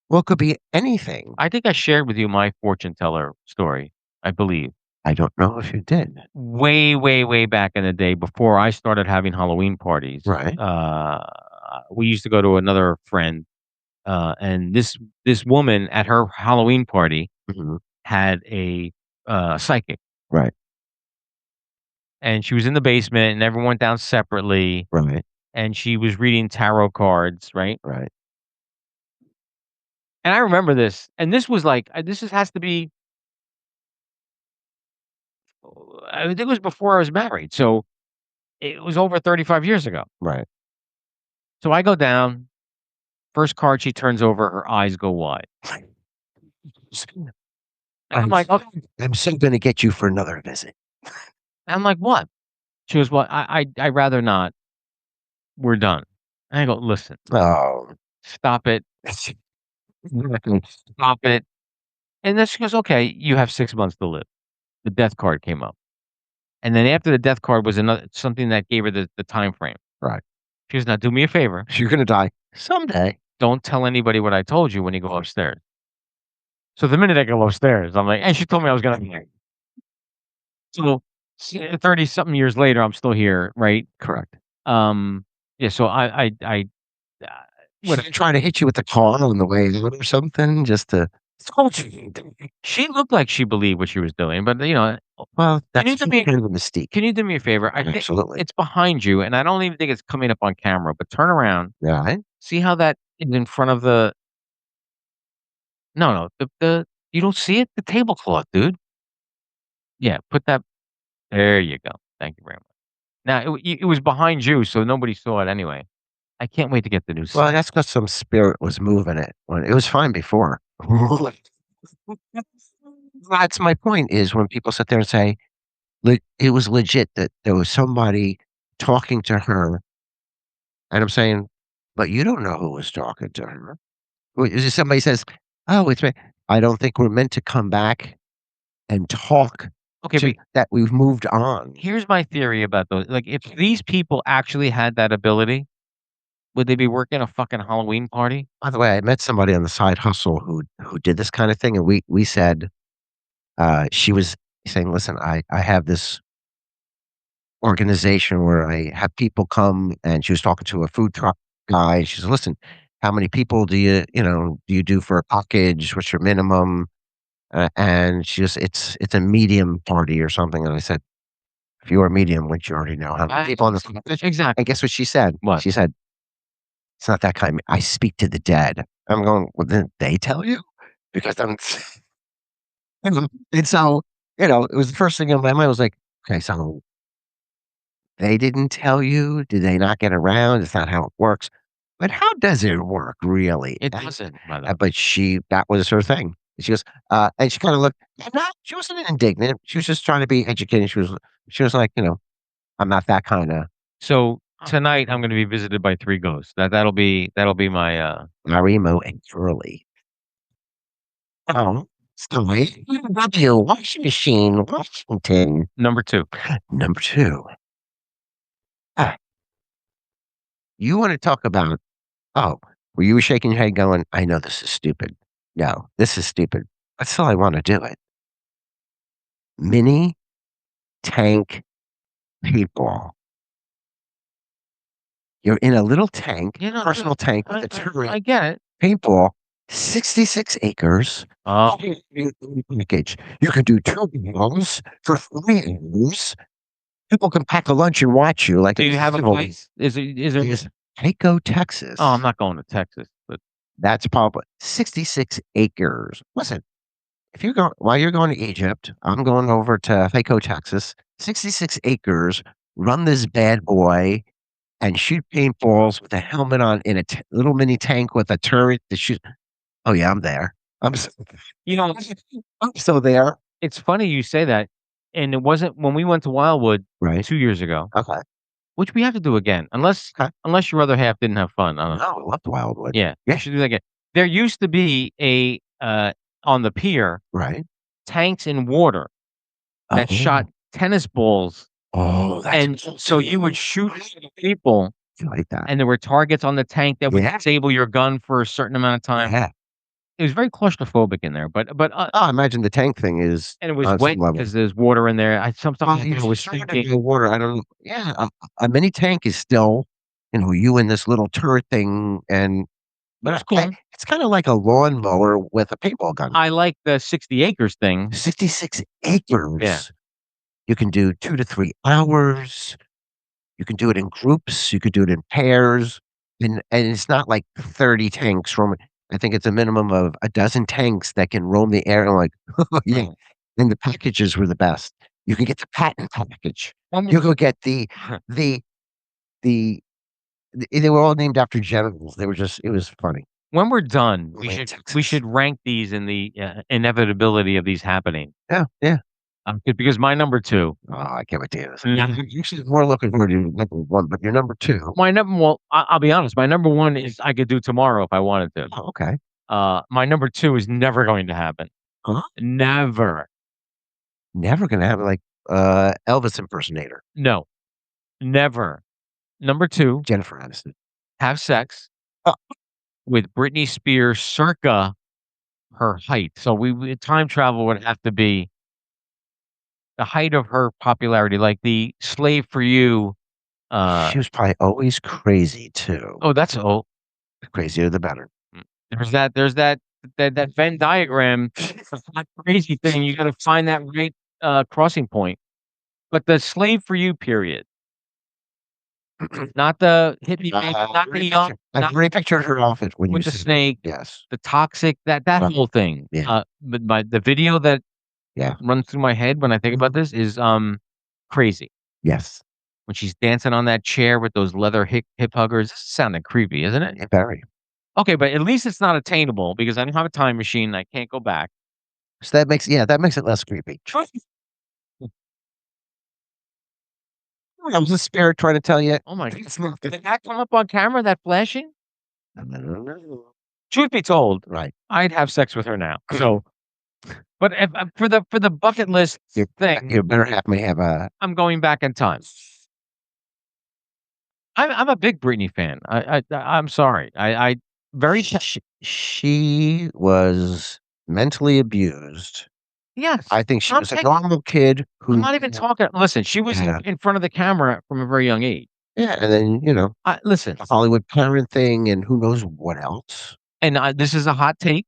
Well, it could be anything. I think I shared with you my fortune teller story, I believe. I don't know if you did. Way, way, way back in the day before I started having Halloween parties. Right. We used to go to another friend, and this woman at her Halloween party Mhm. had a psychic, Right. and she was in the basement, and everyone went down separately, Right. and she was reading tarot cards, right? Right. And I remember this, and this was like has to be I think it was before I was married, so it was over 35 years ago. Right. So I go down, first card she turns over, her eyes go wide. And I'm I'm like, "Okay." I'm so gonna get you for another visit. I'm like, "What?" She goes, "Well, I rather not. We're done." And I go, "Listen, Oh. stop it. Stop it." And then she goes, "Okay, you have 6 months to live." The death card came up. And then after the death card was another something that gave her the time frame. Right. She goes, "Now do me a favor. You're gonna die someday. Don't tell anybody what I told you when you go upstairs." So the minute I go upstairs, I'm like, and she told me I was gonna die. So 30 something years later, I'm still here, right? Correct. Yeah, so I uh, She what didn't try to hit you with the car on the way out or something just to scorching. she looked like she believed what she was doing, but, Well, can you that's do me kind of a mystique. can you do me a favor? I think Absolutely. it's behind you, and I don't even think it's coming up on camera, but turn around. Yeah, right? See how that is in front of the no, the you don't see it? The tablecloth, dude. Yeah, put that there you go. Thank you very much. Now, it was behind you, so nobody saw it anyway. I can't wait to get the new Well, set. that's 'cause some spirit was moving it when it was fine before. That's my point is when people sit there and say, it was legit that there was somebody talking to her, and I'm saying, "But you don't know who was talking to her." Is it somebody says, "Oh, it's me." I don't think we're meant to come back and talk Okay, to but that we've moved on. here's my theory about those like, if these people actually had that ability, would they be working a fucking Halloween party? By the way, I met somebody on the side hustle who did this kinda thing, and we said, she was saying, "Listen, I have this organization where I have people come," and she was talking to a food truck guy, and she said, "Listen, how many people do you do for a package? What's your minimum?" And she just it's a medium party or something, and I said, "If you are medium, which you already know how many people on this package." And Exactly. guess what she said? What? She said, "It's not that kind. I speak to the dead." I'm going, "Well, didn't they tell you?" Because I'm and so, it was the first thing in my mind was like, "Okay, so they didn't tell you? Did they not get around? It's not how it works." But how does it work really? It doesn't, by the way. But that was her thing. She goes, and she kinda looked and not she wasn't indignant. She was just trying to be educated. She was like, "I'm not that kinda So, tonight, I'm gonna be visited by 3 ghosts. That'll be my, Marimo and girly." Oh, sorry. W washing machine, Washington. number 2. Number 2. Ah, you wanna talk about oh, were you shaking your head going, "I know this is stupid." No, this is stupid, but still I wanna do it. Mini tank paintball. You're in a little tank, personal tank with a I turret, get it. paintball, 66 acres. Oh, Package. You can do 2 balls for 3 hours. People can pack a lunch and watch you like do you it's have a civil. place? Is there Is Waco, Oh, I'm Texas. not going to Texas, but That's probably 66 acres. Listen, if you go while you're going to Egypt, I'm going over to Waco, Texas. 66 acres. Run this bad boy and shoot paintballs with a helmet on in a little mini tank with a turret to shoot. Oh yeah, I'm there. I'm so, you know, I'm so there. it's funny you say that, and it wasn't when we went to Wildwood Right. 2 years ago, Okay. which we have to do again, unless Okay. unless your other half didn't have fun, I don't know. No, I love Wildwood. Yeah, we Yeah. should do that again. There used to be on the pier, Right. tanks in water that shot Oh. tennis balls, Oh, that's and so you would shoot people, you like that. and there were targets on the tank that would Yeah. disable your gun for a certain amount of time. Yeah. It was very claustrophobic in there, but Oh, I imagine the tank thing is and it was on wet some level. because there's water in there. I sometimes Well, you're I was surrounded thinking by water. I don't know. Yeah, a mini tank is still, you in this little turret thing, and it was but cool. it's kind of like a lawnmower with a paintball gun. I like the 60 acres thing. 66 Yeah. acres. You can do 2 to 3 hours. You can do it in groups. You could do it in pairs, and it's not like 30 tanks roaming. I think it's a minimum of a dozen tanks that can roam the air. And like, oh, yeah. Mm. And the packages were the best. You can get the patent package. When You go get the the they were all named after generals. They were just it was funny. when we're done, we Only in should we Texas. should rank these in the, inevitability of these happening. Yeah, yeah. Because my number two. Oh, I can't wait to hear this. Yeah. I'm usually more looking forward to number 1, but you're number 2. My number. Well, I'll be honest. My number one is I could do tomorrow if I wanted to. Oh, okay. My number two is never going to happen. Huh? Never. Never gonna have, like, Elvis impersonator, No. Never. Number two, Jennifer Aniston. have sex Oh. with Britney Spears circa her height. So time travel would have to be the height of her popularity, like the Slave for You. She was probably always crazy too. Oh, that's oh, The crazier the better. there's that Venn diagram, that crazy thing. You got to find that right crossing point. But the Slave for You period, not the hippie, baby, not the young, I've not already pictured her outfit when you with the said snake, yes. the toxic, that whole thing. Yeah. But the video that Yeah. runs through my head when I think about this is crazy. Yes. When she's dancing on that chair with those leather hip huggers. This is sounding creepy, isn't it? Yeah, very. Okay, but at least it's not attainable because I don't have a time machine and I can't go back. So that makes it less creepy. That was a spirit trying to tell you. Oh my It's not god. good. Did that come up on camera, that flashing? I don't know. Truth be told, Right. I'd have sex with her now. So, but if, for the bucket list thing, Your better half may have a I'm going back in time. I'm a big Britney fan. I'm sorry. I very she was mentally abused. yes. I think she I'm was a taking- normal kid who I'm not even talking. Listen, she was Yeah. in front of the camera from a very young age. Yeah, and then, Listen, the Hollywood parent thing and who knows what else. and this is a hot take,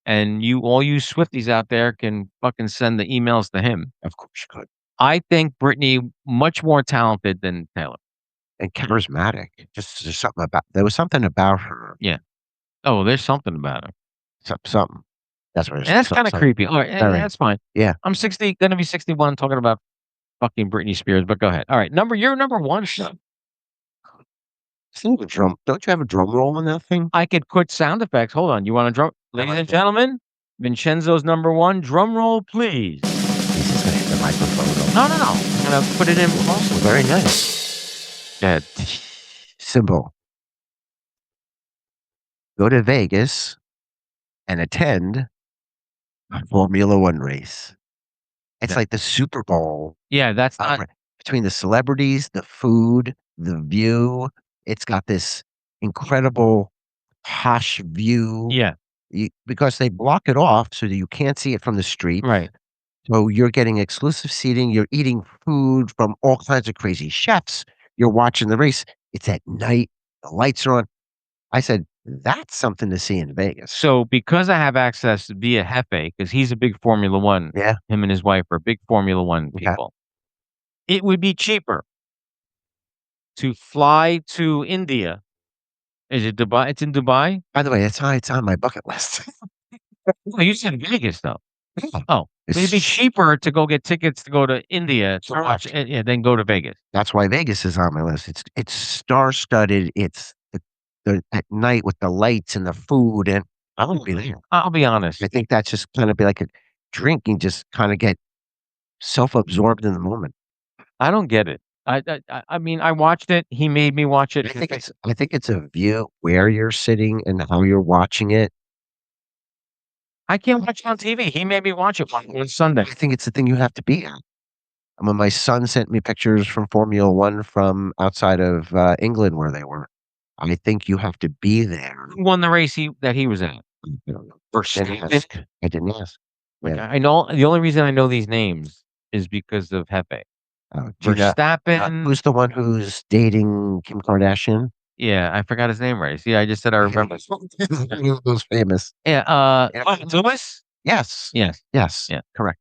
and all you Swifties out there can fucking send the emails to him. Of course you could. I think Britney much more talented than Taylor. And charismatic. Just there was something about her. Oh, there's something about her. Something. That's what it And is. that's kind of creepy. All right, Very. that's fine. Yeah. I'm 60, gonna be 61, talking about fucking Britney Spears. But go ahead. All right, you're number one. Don't you have a drum roll on that thing? I could put sound effects. Hold on. You want a drum? Ladies and gentlemen, Vincenzo's number one. Drum roll, please. He's just gonna hit the microphone. No. I'm gonna put it in also. Very nice. Good. Symbol. Go to Vegas and attend a Formula One race. It's Yeah. like the Super Bowl. Yeah, that's not. Between the celebrities, the food, the view. It's got this incredible posh view. Yeah, Because they block it off so that you can't see it from the street. right. So you're getting exclusive seating. You're eating food from all kinds of crazy chefs. You're watching the race. It's at night. The lights are on. I said, that's something to see in Vegas. So because I have access via Hefe, because he's a big Formula One. Yeah. Him and his wife are big Formula One Okay. people. It would be cheaper to fly to India. Is it Dubai? It's in Dubai? By the way, it's on my bucket list. Oh, you said Vegas, though. Yeah. Oh, it'd be cheaper to go get tickets to go to India to watch Correct. it, than go to Vegas. That's why Vegas is on my list. It's star-studded. It's the at night with the lights and the food, and I want to be there. I'll be honest. I think that's just gonna be like a drink and just kinda get self-absorbed in the moment. I don't get it. I mean, I watched it. He made me watch it. I think it's a view where you're sitting and how you're watching it. I can't watch it on TV. He made me watch it on Sunday. I think it's the thing you have to be at. And when my son sent me pictures from Formula One from outside of, England where they were, I think you have to be there. Who won the race that he was in? I don't know. Verstappen. Didn't ask. I didn't ask. Like, Yeah. I know the only reason I know these names is because of Hefe. Do you know Verstappen. who's the one who's dating Kim Kardashian? Yeah, I forgot his name right. See, I just said I remember. Who's famous? Yeah, Yeah. Lewis? Yes. Yes. Yes. Yeah. Correct.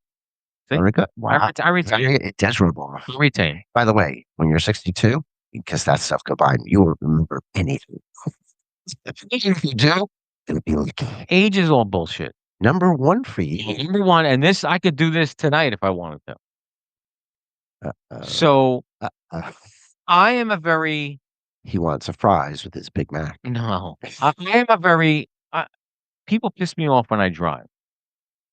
See? Very good. Wow. I retain. Very desirable. I retain. By the way, when you're 62, because that stuff combined, you won't remember anything. If you do, it'll be like Age is all bullshit. number 1 for you. Number one, and this I could do this tonight if I wanted to. Uh-oh. So Uh-oh. I am a very He wants a fries with his Big Mac. no. I am a very people piss me off when I drive.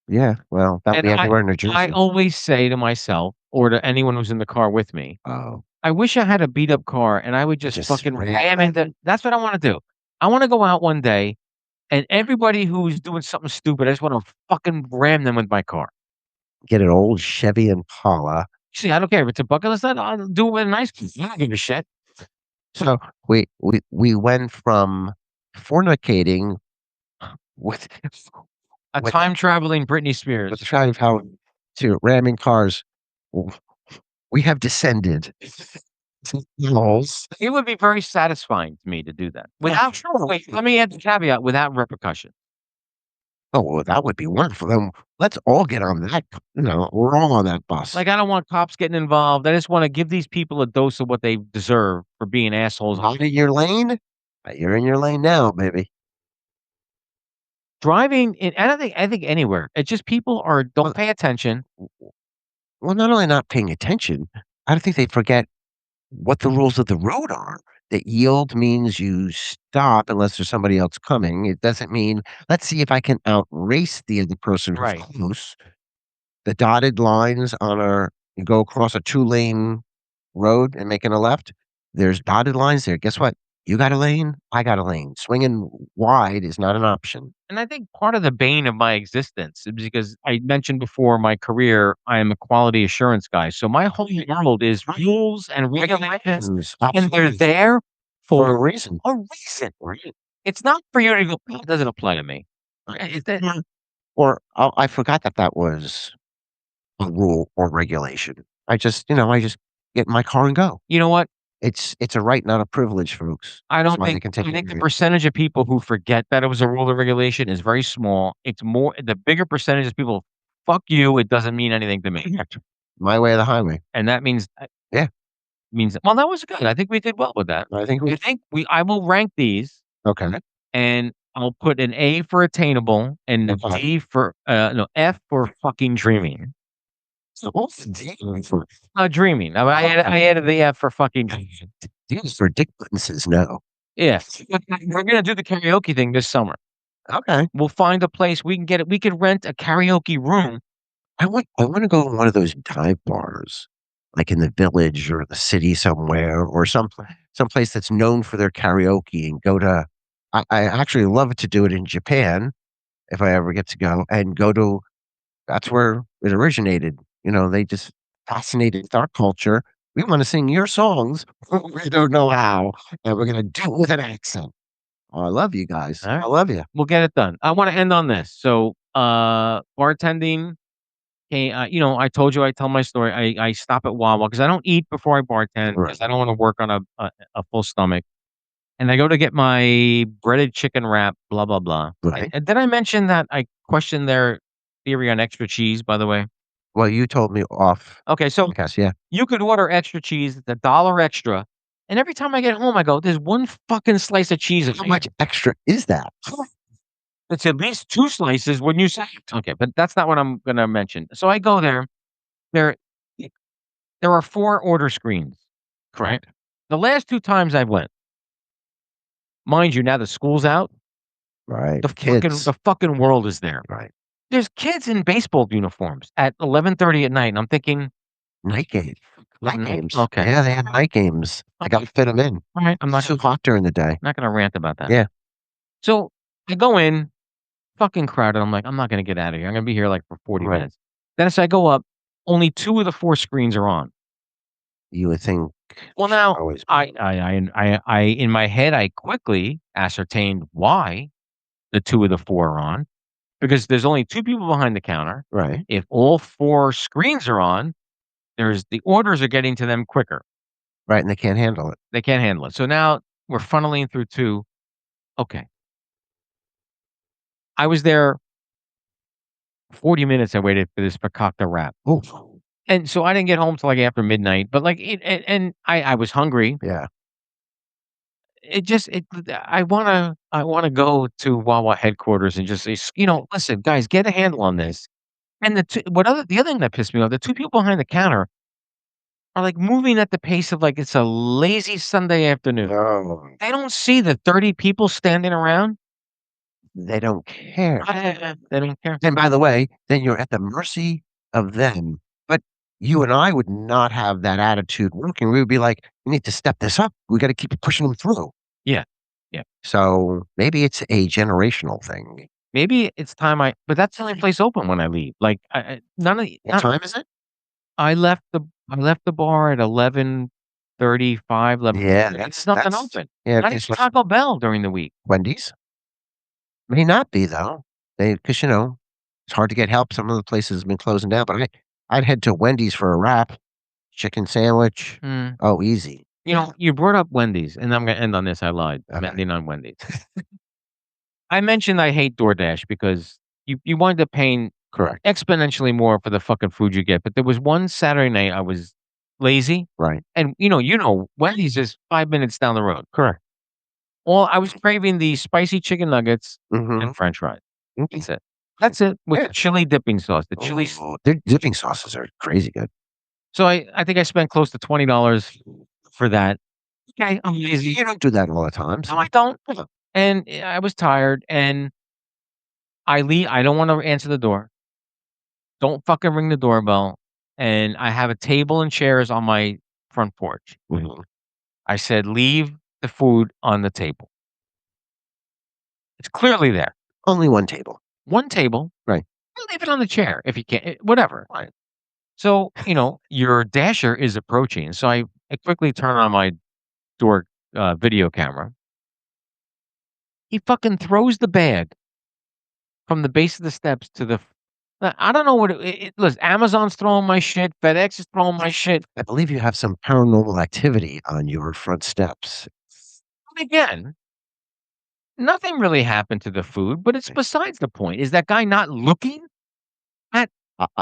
Yeah, well, that would And be everywhere in New I Jersey. always say to myself or to anyone who's in the car with me, Oh, I wish I had a beat up car and I would just just fucking ram ram into that's what I wanna do. I wanna go out one day and everybody who's doing something stupid, I just wanna fucking ram them with my car. get an old Chevy Impala. See, I don't care if it's a bucket list, I'll do it with a nice I don't give a shit. So we went from fornicating with A with time traveling Britney with the Spears. side of how to ramming cars. W we have descended to hills. It would be very satisfying to me to do that. Without Sure. wait, let me add the caveat, without repercussion. Oh, well, that would be wonderful. Then let's all get on that, we're all on that bus. Like, I don't want cops getting involved. I just wanna give these people a dose of what they deserve for being assholes. Not in your lane? You're in your lane now, baby. Driving in I think anywhere. It's just people are Well don't pay attention. well, not only not paying attention, I don't think they forget what the rules of the road are. That yield means you stop unless there's somebody else coming. It doesn't mean, "Let's see if I can outrace the other person who's Right. close." The dotted lines on our you go across a two-lane road and making a left, there's dotted lines there. Guess what? You got a lane, I got a lane. Swinging wide is not an option. And I think part of the bane of my existence is because I mentioned before my career, I am a quality assurance guy. So my whole world is rules and regulations, Regulations, and they're absolutely, there for for a reason. a reason. It's not for you to go, "Oh, it doesn't apply to me." Is that Yeah. Or, I forgot that that was a rule or regulation. I just get in my car and go. you know what? It's a right, not a privilege, folks. That's why they can take I it think the away. percentage of people who forget that it was a rule or regulation is very small. It's more the bigger percentage of people, "Fuck you, it doesn't mean anything to me." My way or the highway. And that Yeah, means well, that was good. I think we did well with that. I think we I think we I will rank these, okay. and I'll put an A for attainable and a Okay. D for, no, F for fucking dreaming. So what's the deal for Dreaming. I added the F for fucking dreaming. D's for Dick Button says no. Yes. We're gonna do the karaoke thing this summer. Okay. We'll find a place we could rent a karaoke room. I wanna go to one of those dive bars, like in the village or the city somewhere or some place that's known for their karaoke and go to I actually love to do it in Japan if I ever get to go and go to that's where it originated. They just fascinated with our culture. We wanna sing your songs, we don't know how, and we're gonna do it with an accent. Oh, I love you guys. I Alright. love you. We'll get it done. I wanna end on this. So, bartending, I told you I tell my story. I stop at Wawa because I don't eat before I bartend Right. because I don't wanna work on a full stomach. And I go to get my breaded chicken wrap, blah, blah, blah. Right. And did I mention that I questioned their theory on extra cheese, by the way? Well, you told me off Okay, so podcast, yeah. you could order extra cheese, it's $1 extra, and every time I get home, I go, "There's 1 fucking slice of cheese in How here. much extra is that? It's at least 2 slices when you say it." Okay, but that's not what I'm gonna mention. So I go there, there there are 4 order screens, right? Correct. The last 2 times I went, mind you, now the school's out, Right. Kids. the fucking world is there. Right. There's kids in baseball uniforms at 11:30 at night, and I'm thinking, Night game. Night games. Okay, Yeah, they had night games. I gotta fit them in. alright, It's too hot during the day. not gonna rant about that. Yeah. So, I go in, fucking crowded, I'm like, "I'm not gonna get out of here, I'm gonna be here, like, for 40 Right. minutes." Then as I go up, only 2 of the 4 screens are on. You would think Well, now, always in my head, I quickly ascertained why the 2 of the 4 are on, because there's only 2 people behind the counter. right. If all 4 screens are on, there's the orders are getting to them quicker. Right, and they can't handle it. They can't handle it. So now we're funneling through 2. Okay. I was there 40 minutes, I waited for this fakakta wrap. Oh, And so I didn't get home till, like, after midnight, but, like, and I was hungry. yeah. It just it I wanna go to Wawa headquarters and just say, "Listen, guys, get a handle on this." And the other thing that pissed me off, the 2 people behind the counter are, like, moving at the pace of, like, it's a lazy Sunday afternoon. No. They don't see the 30 people standing around. They don't care. They don't care. And by the way, then you're at the mercy of them. But you and I would not have that attitude working. We would be like, "We need to step this up. We gotta keep pushing them through." Yeah. Yeah. So, maybe it's a generational thing. Maybe it's time but that's the only place open when I leave. Like, none of What time is it? I left the bar at 11:35, 11. Yeah, There's nothing open. yeah, Not even it's Taco Bell during the week. Wendy's? May not be though. Because it's hard to get help. Some of the places have been closing down, but I'd head to Wendy's for a wrap, chicken sandwich. Mm. Oh, easy. You brought up Wendy's, and I'm gonna end on this. I lied. I'm Okay. ending on Wendy's. I mentioned I hate DoorDash because you wind up paying Correct. exponentially more for the fucking food you get. But there was one Saturday night I was lazy, Right. and Wendy's is 5 minutes down the road. Correct. Well, I was craving the spicy chicken nuggets Mhm. and French fries. Okay. That's it. That's it with Yeah. the chili dipping sauce. The chili. Oh, their dipping sauces are crazy good. So I think I spent close to $20 for that. Okay, I'm lazy. You don't do that a lot of times. No, I don't. And I was tired, and I leave. I don't want to answer the door. Don't fucking ring the doorbell. And I have a table and chairs on my front porch. Mhm. I said, leave the food on the table. It's clearly there. Only one table. One table. Right. Leave it on the chair if you can. Whatever. Right. So, your dasher is approaching. So I quickly turn on my door video camera. He fucking throws the bag from the base of the steps to the. I don't know what listen, Amazon's throwing my shit. FedEx is throwing my shit. I believe you have some paranormal activity on your front steps. And again, nothing really happened to the food, but it's besides the point. Is that guy not looking at?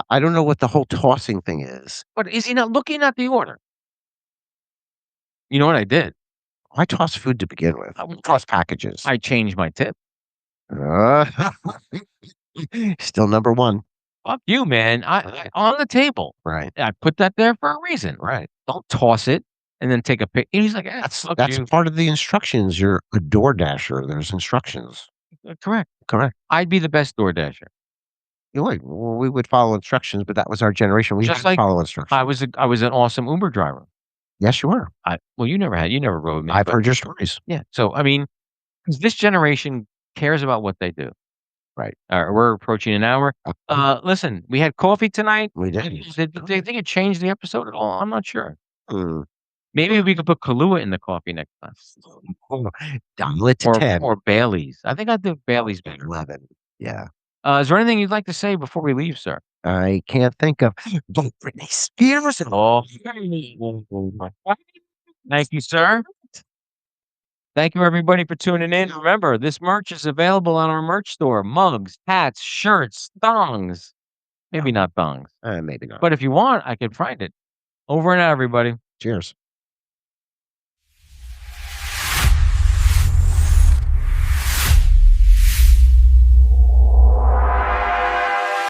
I don't know what the whole tossing thing is. But is he not looking at the order? You know what I did? Why toss food to begin with? Toss packages. I changed my tip. Uh, still number one. Fuck you, man. I on the table. Right. I put that there for a reason. Right. Don't toss it and then take a pic. And he's like, fuck That's you. part of the instructions. You're a door dasher. There's instructions. Correct. Correct. I'd be the best door dasher. You would. Well, we would follow instructions, but that was our generation. We Just had to like follow instructions. I was an awesome Uber driver. Yes, you were. You never rode me. I've but heard your stories. yeah. So I mean, 'cause this generation cares about what they do. Right. We're approaching an hour. Listen, we had coffee tonight. We did. Did they think it changed the episode at all? I'm not sure. Mm. Maybe we could put Kahlua in the coffee next time. Dial it to 10. Or Bailey's. I think I'd do Bailey's better. 11. Yeah. Is there anything you'd like to say before we leave, sir? I can't think of. Don't Britney Spears. Oh. Thank you, sir. Thank you, everybody, for tuning in. Remember, this merch is available on our merch store. Mugs, hats, shirts, thongs. Maybe not thongs. Maybe not. But if you want, I can find it. Over and out, everybody. Cheers.